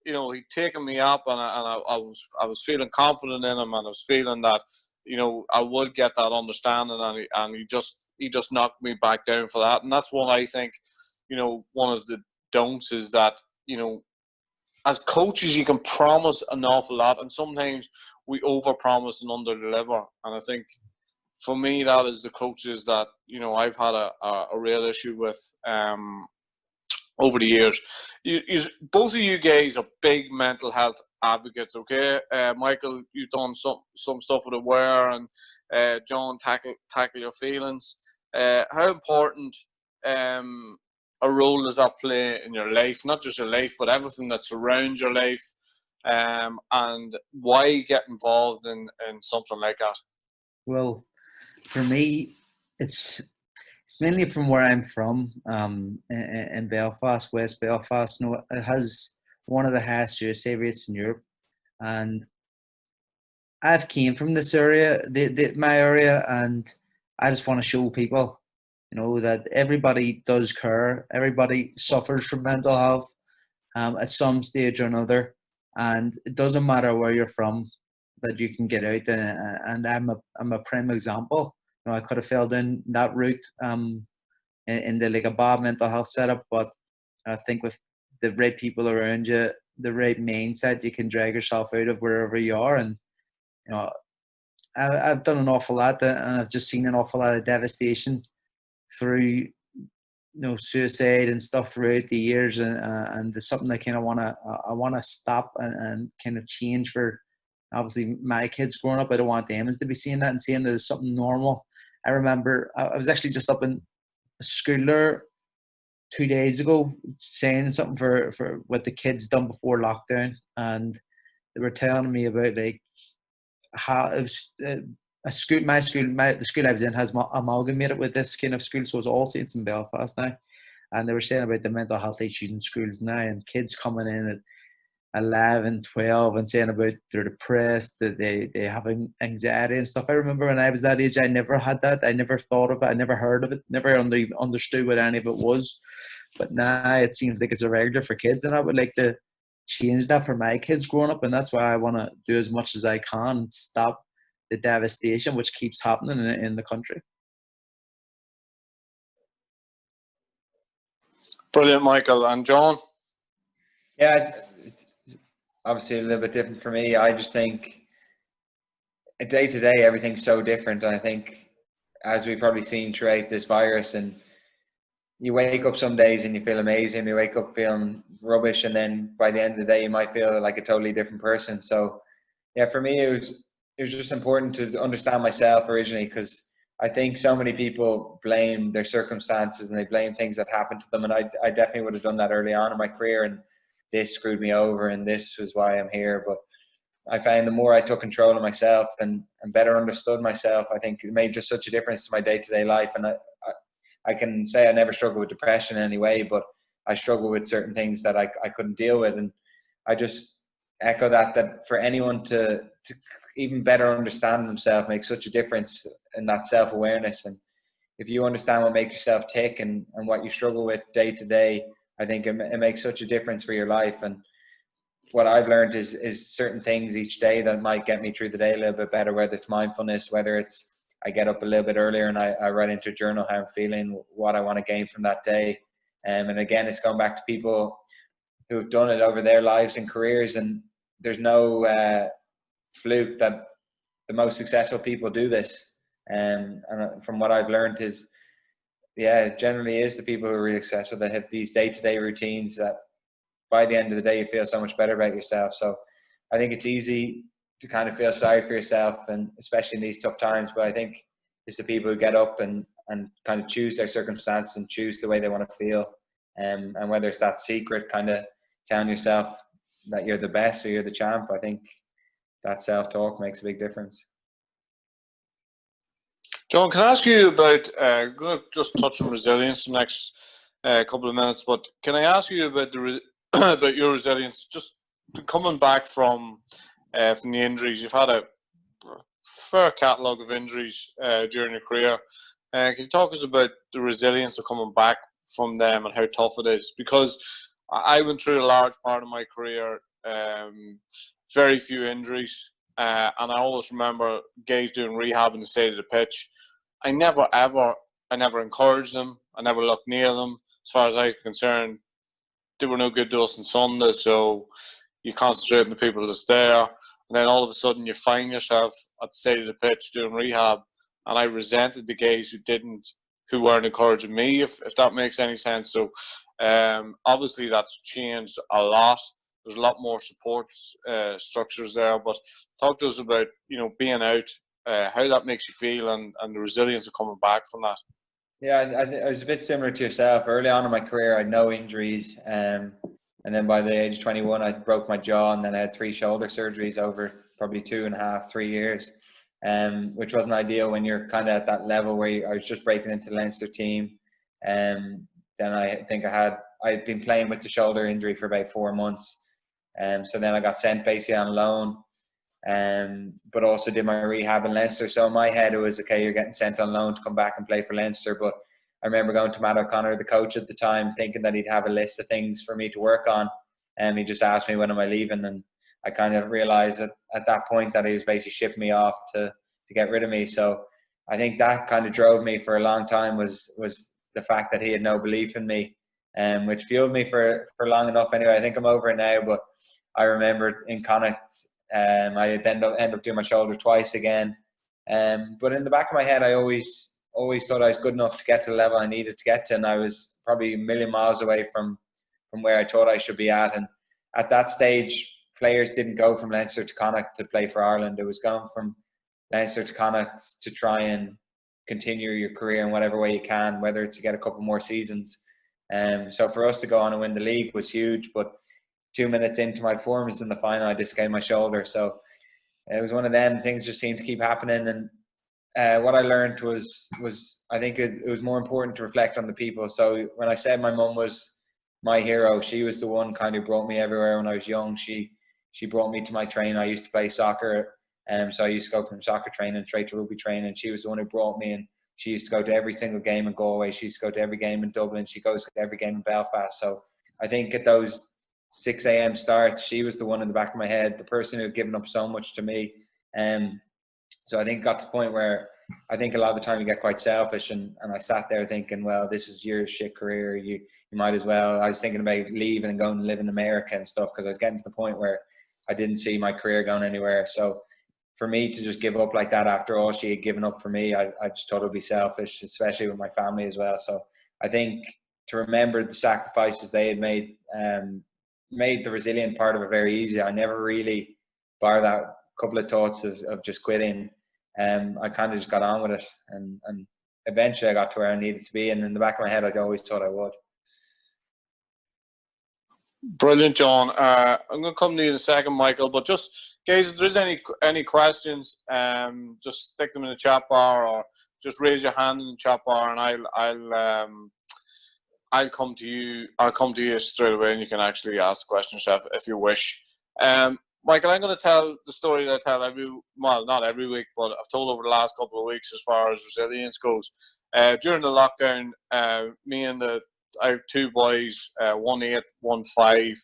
he'd taken me up, and I was feeling confident in him, and I was feeling that I would get that understanding, and he just knocked me back down for that. And that's one, I think, one of the don'ts is that, as coaches, you can promise an awful lot, and sometimes we overpromise and underdeliver. And I think for me, that is the coaches that I've had a real issue with over the years. Both of you guys are big mental health advocates, okay? Michael, you've done some stuff with Aware, and John, tackle your feelings. How important a role does that play in your life? Not just your life, but everything that surrounds your life. And why get involved in something like that? Well, for me, it's mainly from where I'm from, in Belfast, West Belfast. It has one of the highest suicide rates in Europe, and I've came from this area, my area, and I just want to show people, that everybody does care. Everybody suffers from mental health at some stage or another, and it doesn't matter where you're from, that you can get out. And I'm a prime example. I could have fell down that route into like a bad mental health setup, but I think with the right people around you, the right mindset, you can drag yourself out of wherever you are. And I've done an awful lot, and I've just seen an awful lot of devastation through suicide and stuff throughout the years, and there's something I kind of want to stop and kind of change for obviously my kids growing up. I don't want them to be seeing that and seeing that it's something normal. I remember I was actually just up in a school there 2 days ago saying something for what the kids done before lockdown, and they were telling me about like how it was the school I was in has amalgamated with this kind of school, so it's All Saints in Belfast now, and they were saying about the mental health issues in schools now, and kids coming in at 11, 12 and saying about they're depressed, that they have anxiety and stuff. I remember when I was that age, I never had that. I never thought of it. I never heard of it. Never understood what any of it was. But now it seems like it's a regular for kids, and I would like to change that for my kids growing up, and that's why I want to do as much as I can and stop the devastation which keeps happening in the country. Brilliant, Michael. And John? Yeah, it's obviously a little bit different for me. I just think day to day everything's so different, and I think as we've probably seen throughout this virus, and you wake up some days and you feel amazing, you wake up feeling rubbish, and then by the end of the day you might feel like a totally different person. So yeah, for me it was just important to understand myself originally, because I think so many people blame their circumstances and they blame things that happened to them, and I definitely would have done that early on in my career, and this screwed me over and this was why I'm here. But I found the more I took control of myself and better understood myself, I think it made just such a difference to my day-to-day life. And I can say I never struggled with depression in any way, but I struggled with certain things that I couldn't deal with. And I just echo that for anyone to even better understand themselves makes such a difference in that self-awareness. And if you understand what makes yourself tick and what you struggle with day to day, I think it makes such a difference for your life. And what I've learned is certain things each day that might get me through the day a little bit better, whether it's mindfulness, whether it's I get up a little bit earlier and I write into a journal how I'm feeling, what I want to gain from that day. And again, it's going back to people who've done it over their lives and careers, and there's no fluke that the most successful people do this. And from what I've learned is, yeah, it generally is the people who are really successful that have these day-to-day routines that by the end of the day you feel so much better about yourself. So I think it's easy to kind of feel sorry for yourself, and especially in these tough times, but I think it's the people who get up and kind of choose their circumstances and choose the way they want to feel, and whether it's that secret kind of telling yourself that you're the best or you're the champ, I think that self-talk makes a big difference. John, can I ask you about, I'm going to just touch on resilience the next couple of minutes, but can I ask you about about your resilience, just coming back from the injuries? You've had a fair catalogue of injuries during your career. Can you talk us about the resilience of coming back from them and how tough it is? Because I went through a large part of my career, very few injuries, and I always remember guys doing rehab on the side of the pitch. I never encouraged them. I never looked near them. As far as I'm concerned, they were no good to us on Sunday, so you concentrate on the people that's there, and then all of a sudden you find yourself at the side of the pitch doing rehab, and I resented the guys who weren't encouraging me, if that makes any sense. So obviously that's changed a lot. There's a lot more support structures there, but talk to us about, being out, how that makes you feel, and the resilience of coming back from that. Yeah, I was a bit similar to yourself. Early on in my career, I had no injuries, and then by the age of 21, I broke my jaw, and then I had 3 shoulder surgeries over probably 2.5, 3 years, which wasn't ideal when you're kind of at that level where I was just breaking into the Leinster team. Then I think I'd been playing with the shoulder injury for about 4 months, so then I got sent basically on loan. But also did my rehab in Leinster. So in my head it was, okay, you're getting sent on loan to come back and play for Leinster. But I remember going to Matt O'Connor, the coach at the time, thinking that he'd have a list of things for me to work on, and he just asked me, when am I leaving? And I kind of realized at that point that he was basically shipping me off to get rid of me. So I think that kind of drove me for a long time, was the fact that he had no belief in me, which fueled me for long enough anyway. I think I'm over it now, but I remember in Connacht, I end up doing my shoulder twice again. But in the back of my head, I always thought I was good enough to get to the level I needed to get to, and I was probably a million miles away from where I thought I should be at. And at that stage, players didn't go from Leinster to Connacht to play for Ireland. It was going from Leinster to Connacht to try and continue your career in whatever way you can, whether it's to get a couple more seasons. So for us to go on and win the league was huge, but 2 minutes into my performance in the final, I dislocated my shoulder. So it was one of them things, just seemed to keep happening. And what I learned was I think it was more important to reflect on the people. So when I said my mum was my hero, she was the one kind of brought me everywhere when I was young. She brought me to my training. I used to play soccer, so I used to go from soccer training straight to rugby training. She was the one who brought me, and she used to go to every single game in Galway. She used to go to every game in Dublin. She goes to every game in Belfast. So I think at those 6 a.m. starts, she was the one in the back of my head, the person who had given up so much to me. So I think it got to the point where I think a lot of the time you get quite selfish, and I sat there thinking, well, this is your shit career. You might as well. I was thinking about leaving and going to live in America and stuff, because I was getting to the point where I didn't see my career going anywhere. So for me to just give up like that after all she had given up for me, I just thought it would be selfish, especially with my family as well. So I think to remember the sacrifices they had made the resilient part of it very easy. I never really, bar that couple of thoughts of just quitting, I kind of just got on with it, and eventually I got to where I needed to be, and in the back of my head I'd always thought I would. Brilliant, John. I'm going to come to you in a second, Michael, but just, guys, if there's any questions, just stick them in the chat bar, or just raise your hand in the chat bar, and I'll come to you. I'll come to you straight away, and you can actually ask questions if you wish. Michael, I'm going to tell the story that I tell not every week, but I've told over the last couple of weeks as far as resilience goes. During the lockdown, I have 2 boys, 1 8, 1 5,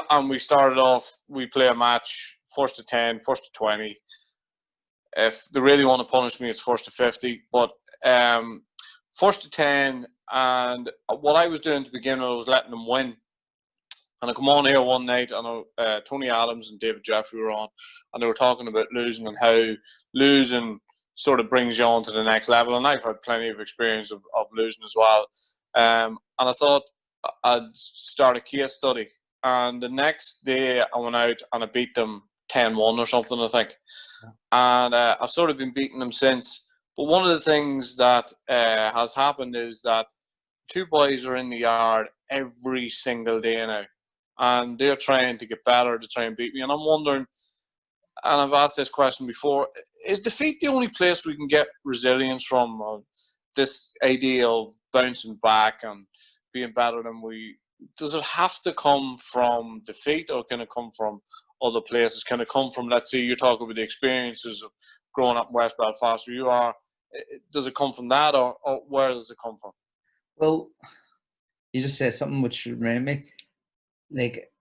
and we started off. We play a match, 1st to 10, 1st to 20. If they really want to punish me, it's 1st to 50. But 1st to 10, and what I was doing to begin with was letting them win. And I come on here one night, and Tony Adams and David Jeffrey were on, and they were talking about losing and how losing sort of brings you on to the next level. And I've had plenty of experience of losing as well. And I thought I'd start a case study. And the next day I went out and I beat them 10-1 or something, I think. And I've sort of been beating them since. But one of the things that has happened is that 2 boys are in the yard every single day now. And they're trying to get better to try and beat me. And I'm wondering, and I've asked this question before, is defeat the only place we can get resilience from? This idea of bouncing back and being better than does it have to come from defeat, or can it come from other places? Can it come from, let's say you talk about the experiences of growing up in West Belfast where you are, does it come from that, or where does it come from? Well, you just said something which reminded me. Like,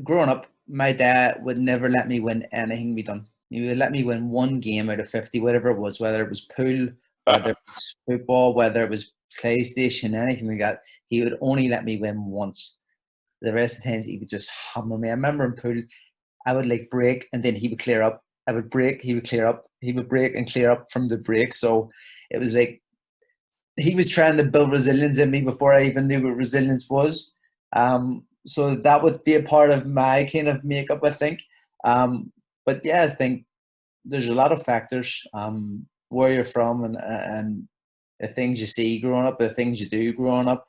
growing up, my dad would never let me win anything we done. He would let me win 1 game out of 50, whatever it was, whether it was pool, whether it was football, whether it was PlayStation, anything like that, he would only let me win once. The rest of the times he would just hammer me. I remember in pool, I would like break and then he would clear up. I would break, he would clear up. He would break and clear up from the break. So it was like he was trying to build resilience in me before I even knew what resilience was. So that would be a part of my kind of makeup, I think. But yeah, I think there's a lot of factors, where you're from and the things you see growing up, the things you do growing up.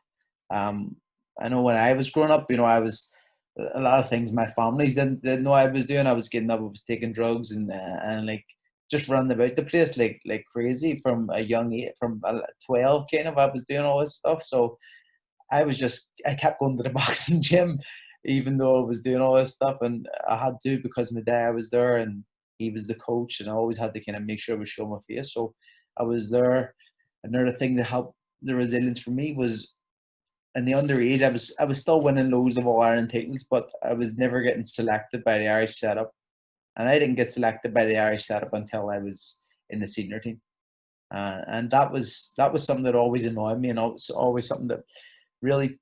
I know when I was growing up, I was a lot of things my families didn't know I was doing. I was getting up, I was taking drugs and like just running about the place like crazy from a young age, from 12 kind of. I was doing all this stuff, so I kept going to the boxing gym, even though I was doing all this stuff, and I had to because my dad was there and he was the coach, and I always had to kind of make sure I was showing my face. So I was there. Another thing that helped the resilience for me was in the underage, I was still winning loads of All Ireland titles, but I was never getting selected by the Irish setup, and I didn't get selected by the Irish setup until I was in the senior team, and that was something that always annoyed me, and always something that really,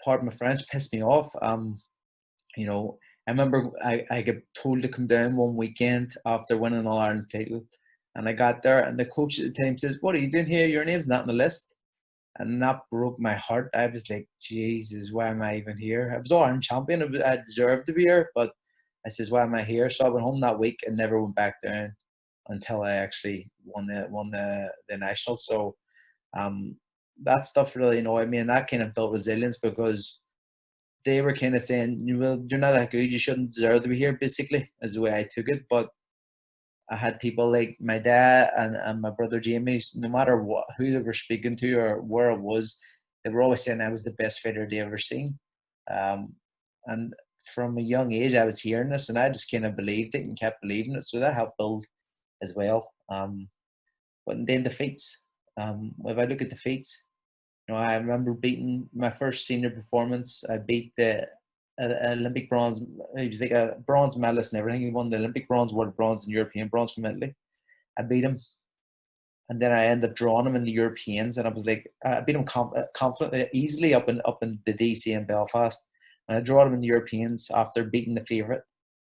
pardon my French, pissed me off. I remember I got told to come down one weekend after winning an All Ireland title, and I got there, and the coach at the time says, "What are you doing here? Your name's not on the list." And that broke my heart. I was like, Jesus, why am I even here? I was All Ireland champion. I deserved to be here, but I says, why am I here? So I went home that week and never went back down until I actually won the nationals. So that stuff really annoyed me, and that kind of built resilience because they were kind of saying, well, you're not that good, you shouldn't deserve to be here, basically, is the way I took it. But I had people like my dad and my brother Jamie, no matter who they were speaking to or where it was, they were always saying I was the best fighter they ever seen. And from a young age, I was hearing this, and I just kind of believed it and kept believing it. So that helped build as well. But then defeats. If I look at defeats, I remember beating my first senior performance. I beat the Olympic bronze. He was like a bronze medalist and everything. He won the Olympic bronze, world bronze, and European bronze from Italy. I beat him, and then I ended up drawing him in the Europeans. And I was like, I beat him confidently, easily up in the DC in Belfast. And I drew him in the Europeans after beating the favourite.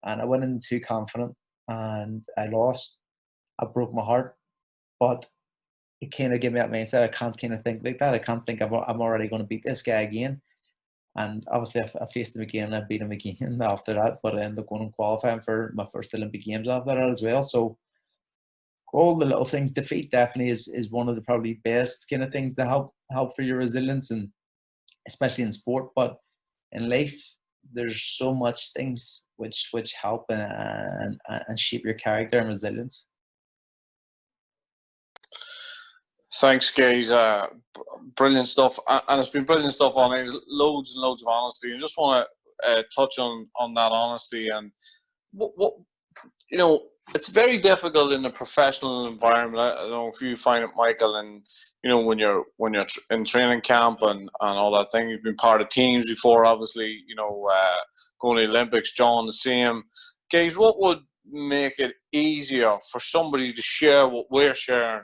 And I went in too confident, and I lost. I broke my heart, but it kind of gave me that mindset. I can't kind of think like that. I can't think I'm already going to beat this guy again. And obviously I faced him again and I beat him again after that. But I ended up going and qualifying for my first Olympic Games after that as well. So all the little things, defeat definitely is one of the probably best kind of things to help for your resilience, and especially in sport. But in life, there's so much things which help and shape your character and resilience. Thanks, guys. Brilliant stuff, and it's been brilliant stuff on it. Loads and loads of honesty, and just want to touch on that honesty. And what it's very difficult in a professional environment. I don't know if you find it, Michael, and when you're in training camp and all that thing. You've been part of teams before, obviously. Going to the Olympics, John, the same. Guys, what would make it easier for somebody to share what we're sharing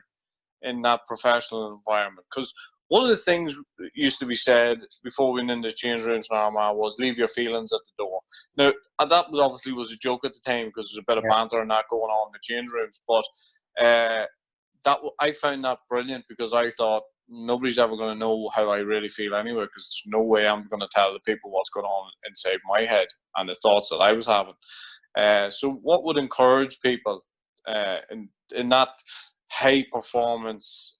in that professional environment? Because one of the things that used to be said before we went into the change rooms in Armagh was leave your feelings at the door. Now, that obviously was a joke at the time because there's a bit of banter and that going on in the change rooms, but I found that brilliant because I thought nobody's ever going to know how I really feel anyway, because there's no way I'm going to tell the people what's going on inside my head and the thoughts that I was having. So what would encourage people in that high performance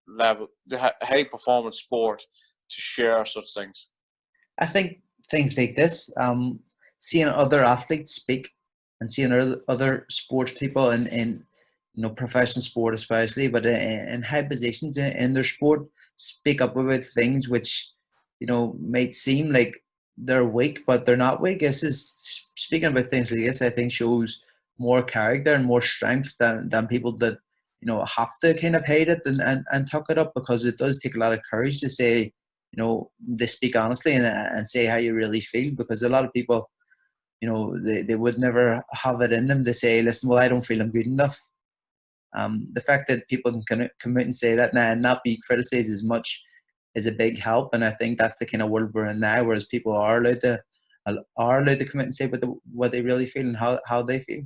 level, the high performance sport, to share such things? I think things like this, seeing other athletes speak and seeing other sports people in professional sport especially, but in high positions in their sport, speak up about things which might seem like they're weak, but they're not weak. This is speaking about things like this, I think, shows more character and more strength than people that have to kind of hate it and tuck it up, because it does take a lot of courage to say, they speak honestly and say how you really feel, because a lot of people, they would never have it in them to say, listen, well, I don't feel I'm good enough. The fact that people can come out and say that now and not be criticized as much is a big help. And I think that's the kind of world we're in now, whereas people are allowed to come out and say what they really feel and how they feel.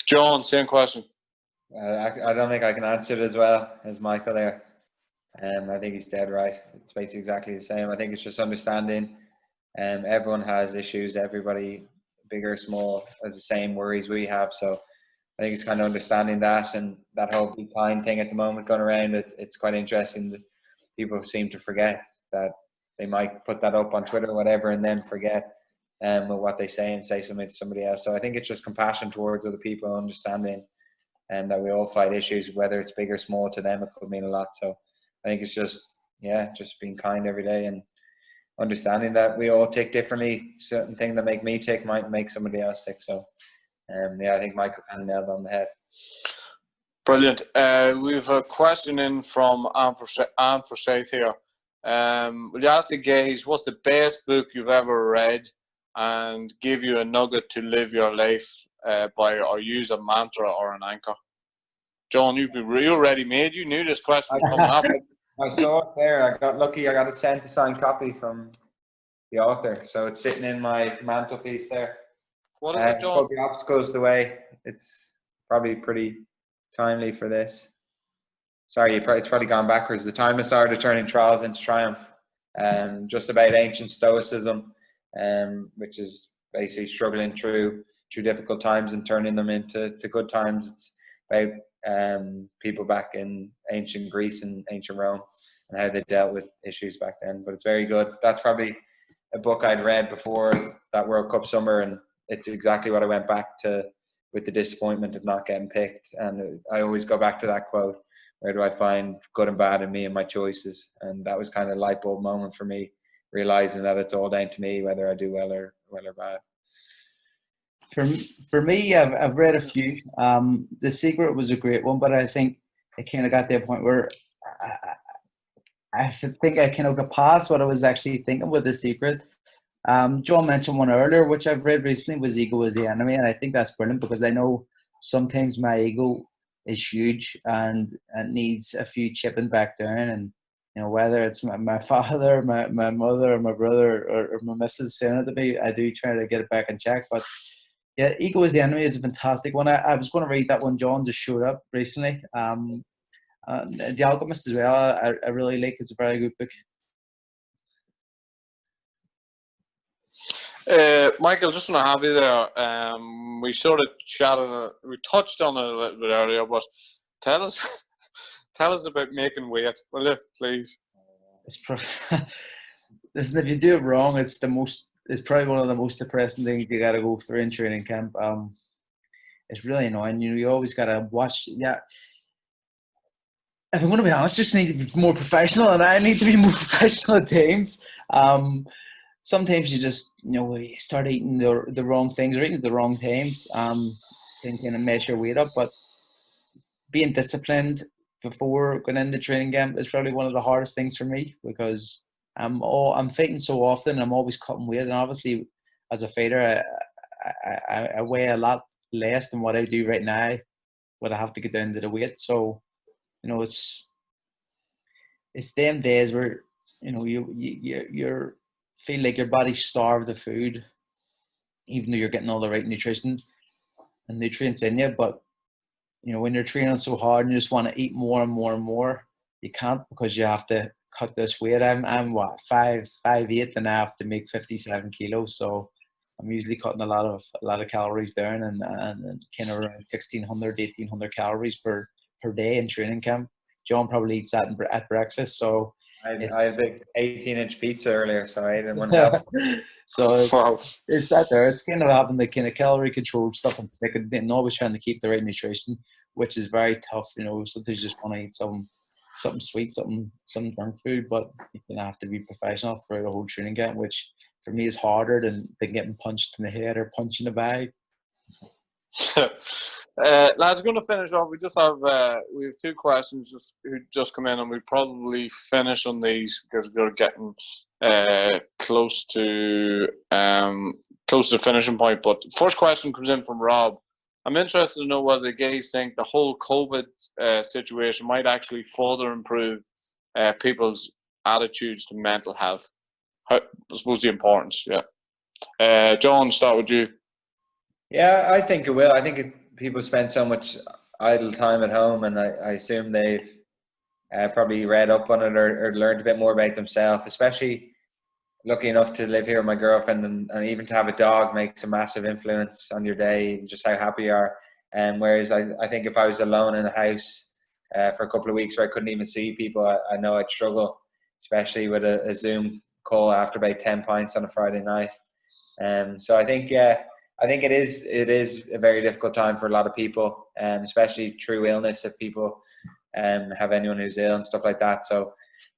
John, same question. I don't think I can answer it as well as Michael there. I think he's dead right. It's basically exactly the same. I think it's just understanding. Everyone has issues. Everybody, big or small, has the same worries we have. So I think it's kind of understanding that, and that whole be kind thing at the moment going around. It's quite interesting that people seem to forget that they might put that up on Twitter or whatever, and then forget what they say and say something to somebody else. So I think it's just compassion towards other people, understanding, and that we all fight issues, whether it's big or small. To them, it could mean a lot. So I think it's just being kind every day and understanding that we all tick differently. Certain things that make me tick might make somebody else tick. So I think Michael kind of nailed it on the head. Brilliant. We have a question in from Anne Forsyth here. Will you ask the guys, what's the best book you've ever read and give you a nugget to live your life by, or use a mantra or an anchor? John, you're ready made. You knew this question was coming up. I saw it there. I got lucky. I got it sent a signed copy from the author. So it's sitting in my mantelpiece there. What is it, John? Called The Obstacles the Way. It's probably pretty timely for this. Sorry, it's probably gone backwards. The timeless art of turning trials into triumph. Just about ancient stoicism, which is basically struggling through difficult times and turning them into good times. It's about people back in ancient Greece and ancient Rome and how they dealt with issues back then. But it's very good. That's probably a book I'd read before that World Cup summer, and it's exactly what I went back to with the disappointment of not getting picked. And I always go back to that quote: where do I find good and bad in me and my choices? And that was kind of a light bulb moment for me, realizing that it's all down to me whether I do well or bad. For me, I've read a few. The Secret was a great one, but I think it kind of got to a point where I think I kind of got past what I was actually thinking with The Secret. John mentioned one earlier, which I've read recently, was Ego is the Enemy, and I think that's brilliant because I know sometimes my ego is huge and needs a few chipping back down, and whether it's my father, my mother, or my brother, or my missus saying it to me, I do try to get it back in check. But yeah, Ego is the Enemy is a fantastic one. I was going to read that one. John just showed up recently. The Alchemist as well, I really like. It's a very good book. Michael, just want to have you there. We sort of chatted, we touched on it a little bit earlier, but tell us about making weight, will you, please? Listen, if you do it wrong, it's probably one of the most depressing things you got to go through in training camp. It's really annoying. You always got to watch. Yeah. If I'm going to be honest, just need to be more professional, and I need to be more professional at times. Sometimes you just, you start eating the wrong things or eating at the wrong times, and kind of mess your weight up. But being disciplined before going into training camp is probably one of the hardest things for me, because I'm fighting so often and I'm always cutting weight. And obviously, as a fighter, I weigh a lot less than what I do right now, but I have to get down to the weight. So, it's them days where, you're feel like your body's starved of food, even though you're getting all the right nutrition and nutrients in you. But when you're training so hard and you just want to eat more and more and more, you can't, because you have to cut this weight. I'm what, 5'8", and I have to make 57 kilos. So I'm usually cutting a lot of calories down, and kind of around 1,600, 1,800 calories per day in training camp. John probably eats that at breakfast. So I had a big 18-inch pizza earlier, so I didn't want to help. So it's that there. It's kind of having the kind of calorie control stuff and always trying to keep the right nutrition, which is very tough. Sometimes you just want to eat something sweet, some junk food, but you're gonna have to be professional for the whole training camp, which for me is harder than getting punched in the head or punched in the bag. Lads, going to finish off. We have two questions who just come in, and we probably finish on these because we're getting close to the finishing point. But the first question comes in from Rob, I'm interested to know whether the guys think the whole COVID situation might actually further improve people's attitudes to mental health. I suppose the importance, yeah. John, start with you. Yeah, I think it will. I think people spend so much idle time at home, and I assume they've probably read up on it or learned a bit more about themselves, especially lucky enough to live here with my girlfriend, and even to have a dog makes a massive influence on your day and just how happy you are. Whereas I think if I was alone in a house for a couple of weeks where I couldn't even see people, I know I'd struggle, especially with a Zoom call after about 10 pints on a Friday night. So I think it is a very difficult time for a lot of people, especially through illness, if people have anyone who's ill and stuff like that. So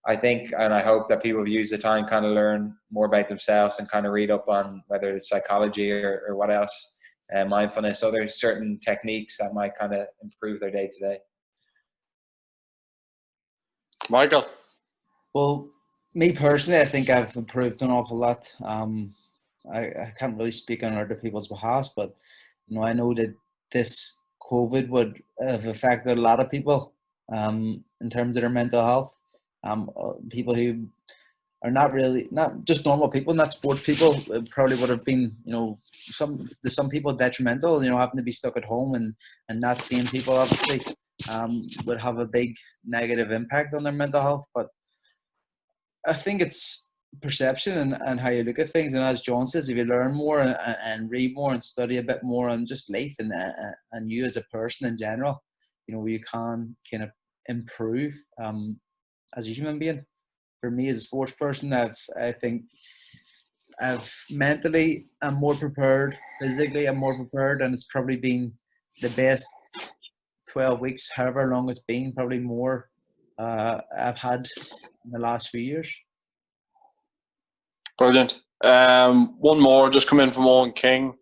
I think, and I hope that people use the time kind of learn more about themselves and kind of read up on whether it's psychology or what else, mindfulness, other certain techniques that might kind of improve their day to day. Michael? Well, me personally, I think I've improved an awful lot. I can't really speak on other people's behalf, but I know that this COVID would have affected a lot of people in terms of their mental health. People who are not just normal people, not sports people, probably would have been, some people detrimental, having to be stuck at home and not seeing people, obviously, would have a big negative impact on their mental health. But I think it's perception and how you look at things. And as John says, if you learn more and read more and study a bit more on just life and you as a person in general, you can kind of improve as a human being. For me as a sports person, I think I've mentally I'm more prepared, physically I'm more prepared, and it's probably been the best 12 weeks, however long it's been, probably more I've had in the last few years. Brilliant. One more just come in from Owen King.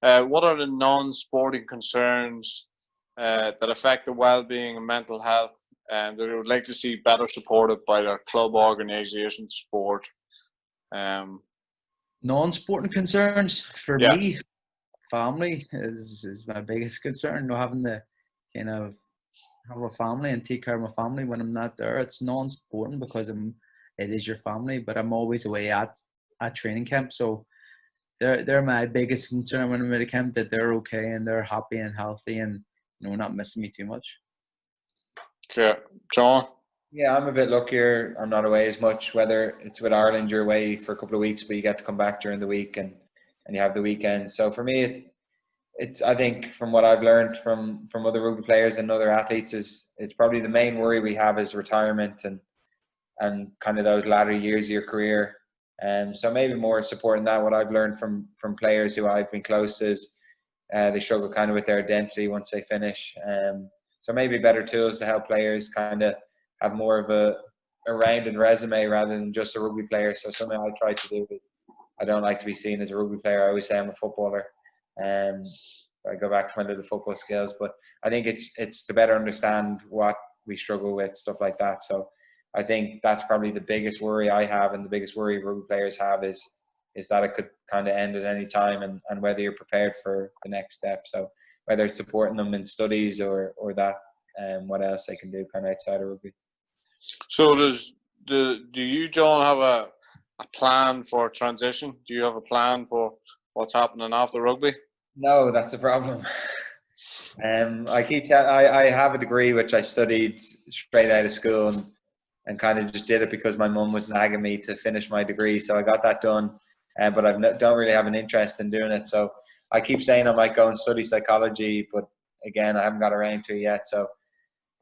What are the non-sporting concerns that affect the well-being and mental health and that they would like to see better supported by their club, organisation, sport? Non-sporting concerns for me, family is my biggest concern. Having to kind of have a family and take care of my family when I'm not there. It's non-sporting because it is your family, but I'm always away at training camp. So they're my biggest concern when I'm at a camp, that they're okay and they're happy and healthy and not missing me too much. Okay, John? Yeah, I'm a bit luckier. I'm not away as much. Whether it's with Ireland, you're away for a couple of weeks, but you get to come back during the week and you have the weekend. So for me, it's I think from what I've learned from other rugby players and other athletes it's probably the main worry we have is retirement and kind of those latter years of your career. So maybe more supporting that. What I've learned from players who I've been close to is they struggle kind of with their identity once they finish. So maybe better tools to help players kind of have more of a rounded resume rather than just a rugby player. So something I try to do is I don't like to be seen as a rugby player. I always say I'm a footballer. I go back to my little football skills, but I think it's to better understand what we struggle with, stuff like that. So I think that's probably the biggest worry I have, and the biggest worry rugby players have is that it could kind of end at any time, and whether you're prepared for the next step. So whether it's supporting them in studies or that, what else they can do kind of outside of rugby. So do you, John, have a plan for transition? Do you have a plan for what's happening after rugby? No, that's the problem. I have a degree which I studied straight out of school and kind of just did it because my mum was nagging me to finish my degree. So I got that done, but I don't really have an interest in doing it. So I keep saying I might go and study psychology, but again, I haven't got around to it yet. So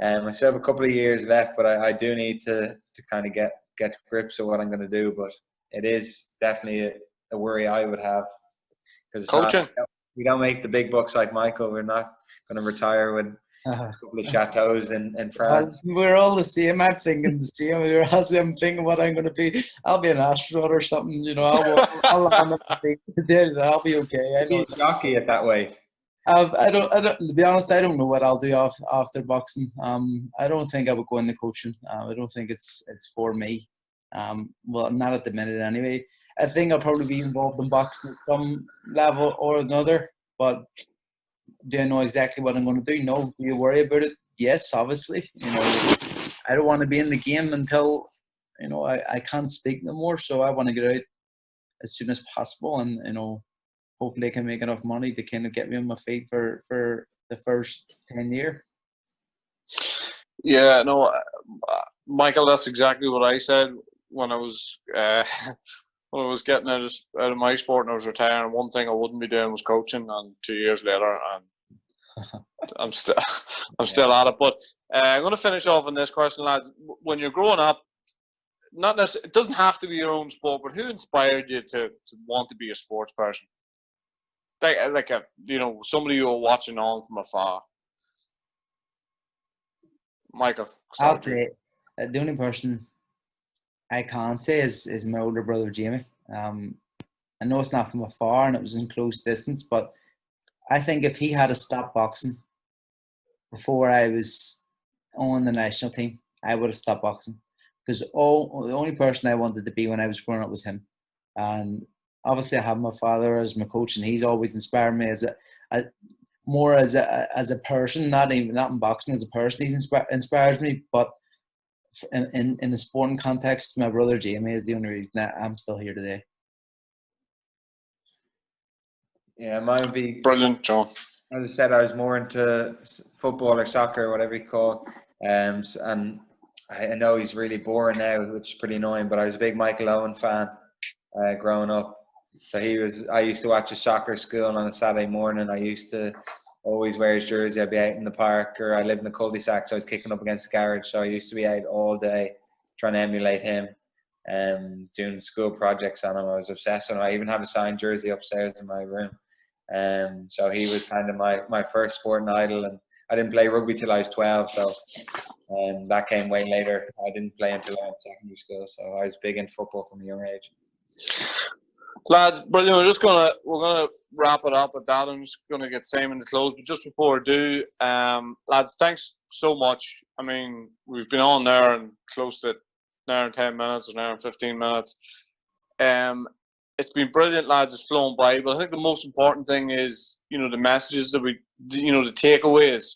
I still have a couple of years left, but I do need to kind of get to grips with what I'm going to do. But it is definitely a worry I would have. Because coaching. We don't make the big bucks like Michael. We're not going to retire with a couple of chateaus in France. We're all the same. I'm thinking the same. I'm thinking what I'm going to be. I'll be an astronaut or something. I'll be okay. I'll be jockey it that way. I don't. To be honest, I don't know what I'll do after boxing. I don't think I would go into coaching. I don't think it's for me. Well, not at the minute anyway. I think I'll probably be involved in boxing at some level or another, but do I know exactly what I'm going to do? No. Do you worry about it? Yes, obviously. You know, I don't want to be in the game until, you know, I can't speak no more. So I want to get out as soon as possible, and, you know, hopefully I can make enough money to kind of get me on my feet for the first 10 years. Yeah, no, Michael, that's exactly what I said when I was when I was getting out of my sport and I was retiring. One thing I wouldn't be doing was coaching, and 2 years later, and I'm still at it. But I'm going to finish off on this question, lads. When you're growing up, not necessarily, it doesn't have to be your own sport, but who inspired you to want to be a sports person? Like a, you know, somebody you were watching on from afar. Michael, I'll say the only person I can't say is my older brother Jamie. I know it's not from afar and it was in close distance, but I think if he had stopped boxing before I was on the national team, I would have stopped boxing, because the only person I wanted to be when I was growing up was him. And obviously I have my father as my coach, and he's always inspired me as a person, not in boxing, as a person. He inspires me, but in the sporting context, my brother Jamie is the only reason that I'm still here today. Yeah, mine would be brilliant, John. As I said, I was more into football or soccer or whatever you call it. And I know he's really boring now, which is pretty annoying, but I was a big Michael Owen fan growing up. So I used to watch a soccer school on a Saturday morning. I used to always wear his jersey. I'd be out in the park, or I lived in the cul-de-sac, so I was kicking up against the garage. So I used to be out all day trying to emulate him, doing school projects on him. I was obsessed with him. I even have a signed jersey upstairs in my room. So he was kind of my first sporting idol, and I didn't play rugby till I was 12, so that came way later. I didn't play until I went to secondary school, so I was big into football from a young age. Lads, brilliant. We're gonna wrap it up at that. I'm just gonna get Simon to close, but just before I do, lads, thanks so much. I mean, we've been on there and close to an hour and 10 minutes, an hour and 15 minutes. It's been brilliant, lads. It's flown by, but I think the most important thing is, you know, the messages that the takeaways,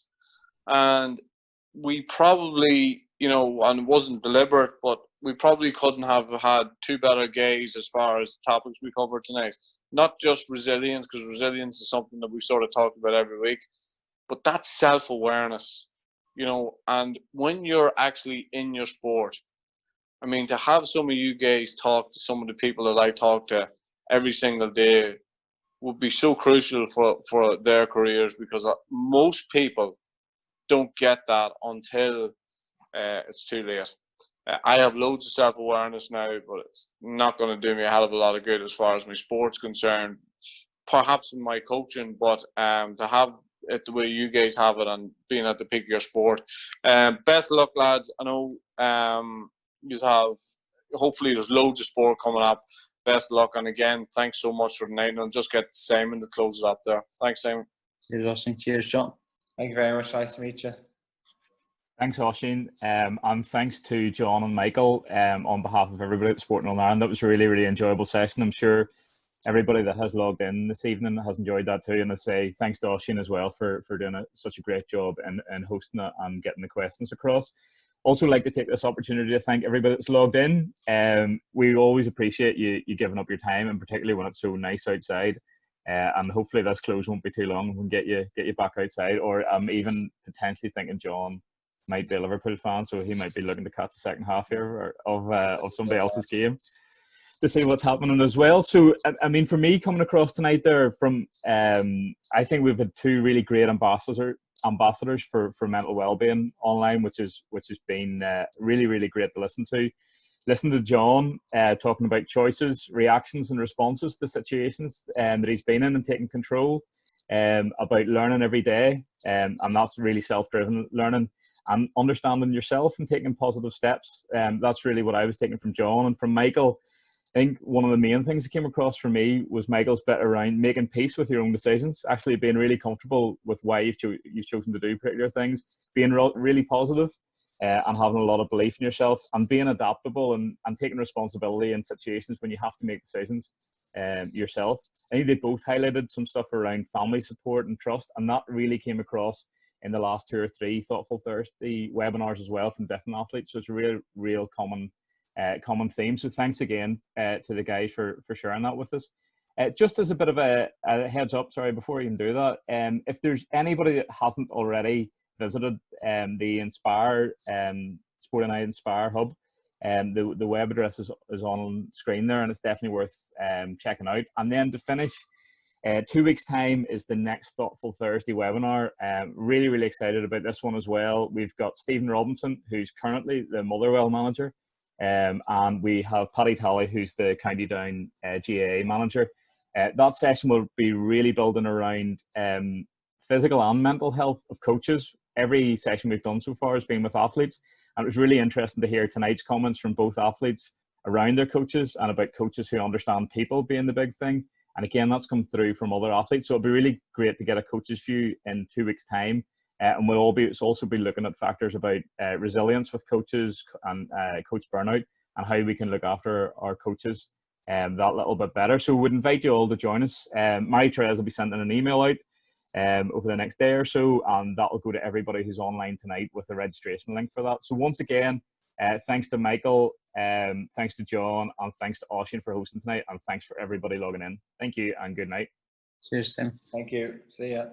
and we probably, you know, and it wasn't deliberate, but we probably couldn't have had two better guys as far as the topics we covered tonight. Not just resilience, because resilience is something that we sort of talk about every week, but that's self-awareness, you know, and when you're actually in your sport, I mean, to have some of you guys talk to some of the people that I talk to every single day would be so crucial for their careers, because most people don't get that until it's too late. I have loads of self-awareness now, but it's not going to do me a hell of a lot of good as far as my sport's concerned, perhaps in my coaching, but to have it the way you guys have it and being at the peak of your sport. Best of luck, lads. I know you have, hopefully there's loads of sport coming up. Best of luck, and again, thanks so much for tonight. And I'll just get Simon to close it up there. Thanks, Simon. Cheers, John. Thank you very much. Nice to meet you. Thanks, Oisín. And thanks to John and Michael on behalf of everybody at Sport in Northern Ireland. That was a really, really enjoyable session. I'm sure everybody that has logged in this evening has enjoyed that too. And I say thanks to Oisín as well for doing such a great job and hosting it and getting the questions across. Also like to take this opportunity to thank everybody that's logged in. We always appreciate you giving up your time, and particularly when it's so nice outside. And hopefully this close won't be too long. We can get you back outside. Or I'm even potentially thinking John might be a Liverpool fan, so he might be looking to catch the second half here of somebody else's game to see what's happening as well. So I mean, for me, coming across tonight there from I think we've had two really great ambassadors for mental well-being online, which has been really, really great to listen to. Listen to John talking about choices, reactions and responses to situations that he's been in and taking control, about learning every day, and that's really self-driven learning and understanding yourself and taking positive steps. That's really what I was taking from John. And from Michael, I think one of the main things that came across for me was Michael's bit around making peace with your own decisions, actually being really comfortable with why you've chosen to do particular things, being really positive, and having a lot of belief in yourself, and being adaptable and taking responsibility in situations when you have to make decisions. yourself. I think they both highlighted some stuff around family support and trust, and that really came across in the last 2 or 3 Thoughtful Thursday webinars as well from different athletes. So it's a real common theme. So thanks again to the guys for sharing that with us. Just as a bit of a heads up, sorry, before you can do that, if there's anybody that hasn't already visited the Inspire Sport and I Inspire Hub, the web address is on screen there, and it's definitely worth checking out. And then to finish, 2 weeks' time is the next Thoughtful Thursday webinar. Really excited about this one as well. We've got Stephen Robinson, who's currently the Motherwell manager, and we have Paddy Talley, who's the County Down GAA manager. That session will be really building around physical and mental health of coaches. Every session we've done so far has been with athletes, and it was really interesting to hear tonight's comments from both athletes around their coaches and about coaches who understand people being the big thing. And again, that's come through from other athletes. So it'll be really great to get a coach's view in 2 weeks' time. And we'll also be looking at factors about resilience with coaches and coach burnout, and how we can look after our coaches that little bit better. So we would invite you all to join us. Marie-Therese will be sending an email out over the next day or so, and that will go to everybody who's online tonight with a registration link for that. So once again, thanks to Michael, thanks to John, and thanks to Oisín for hosting tonight, and thanks for everybody logging in. Thank you and good night. Cheers, Tim. Thank you. See ya.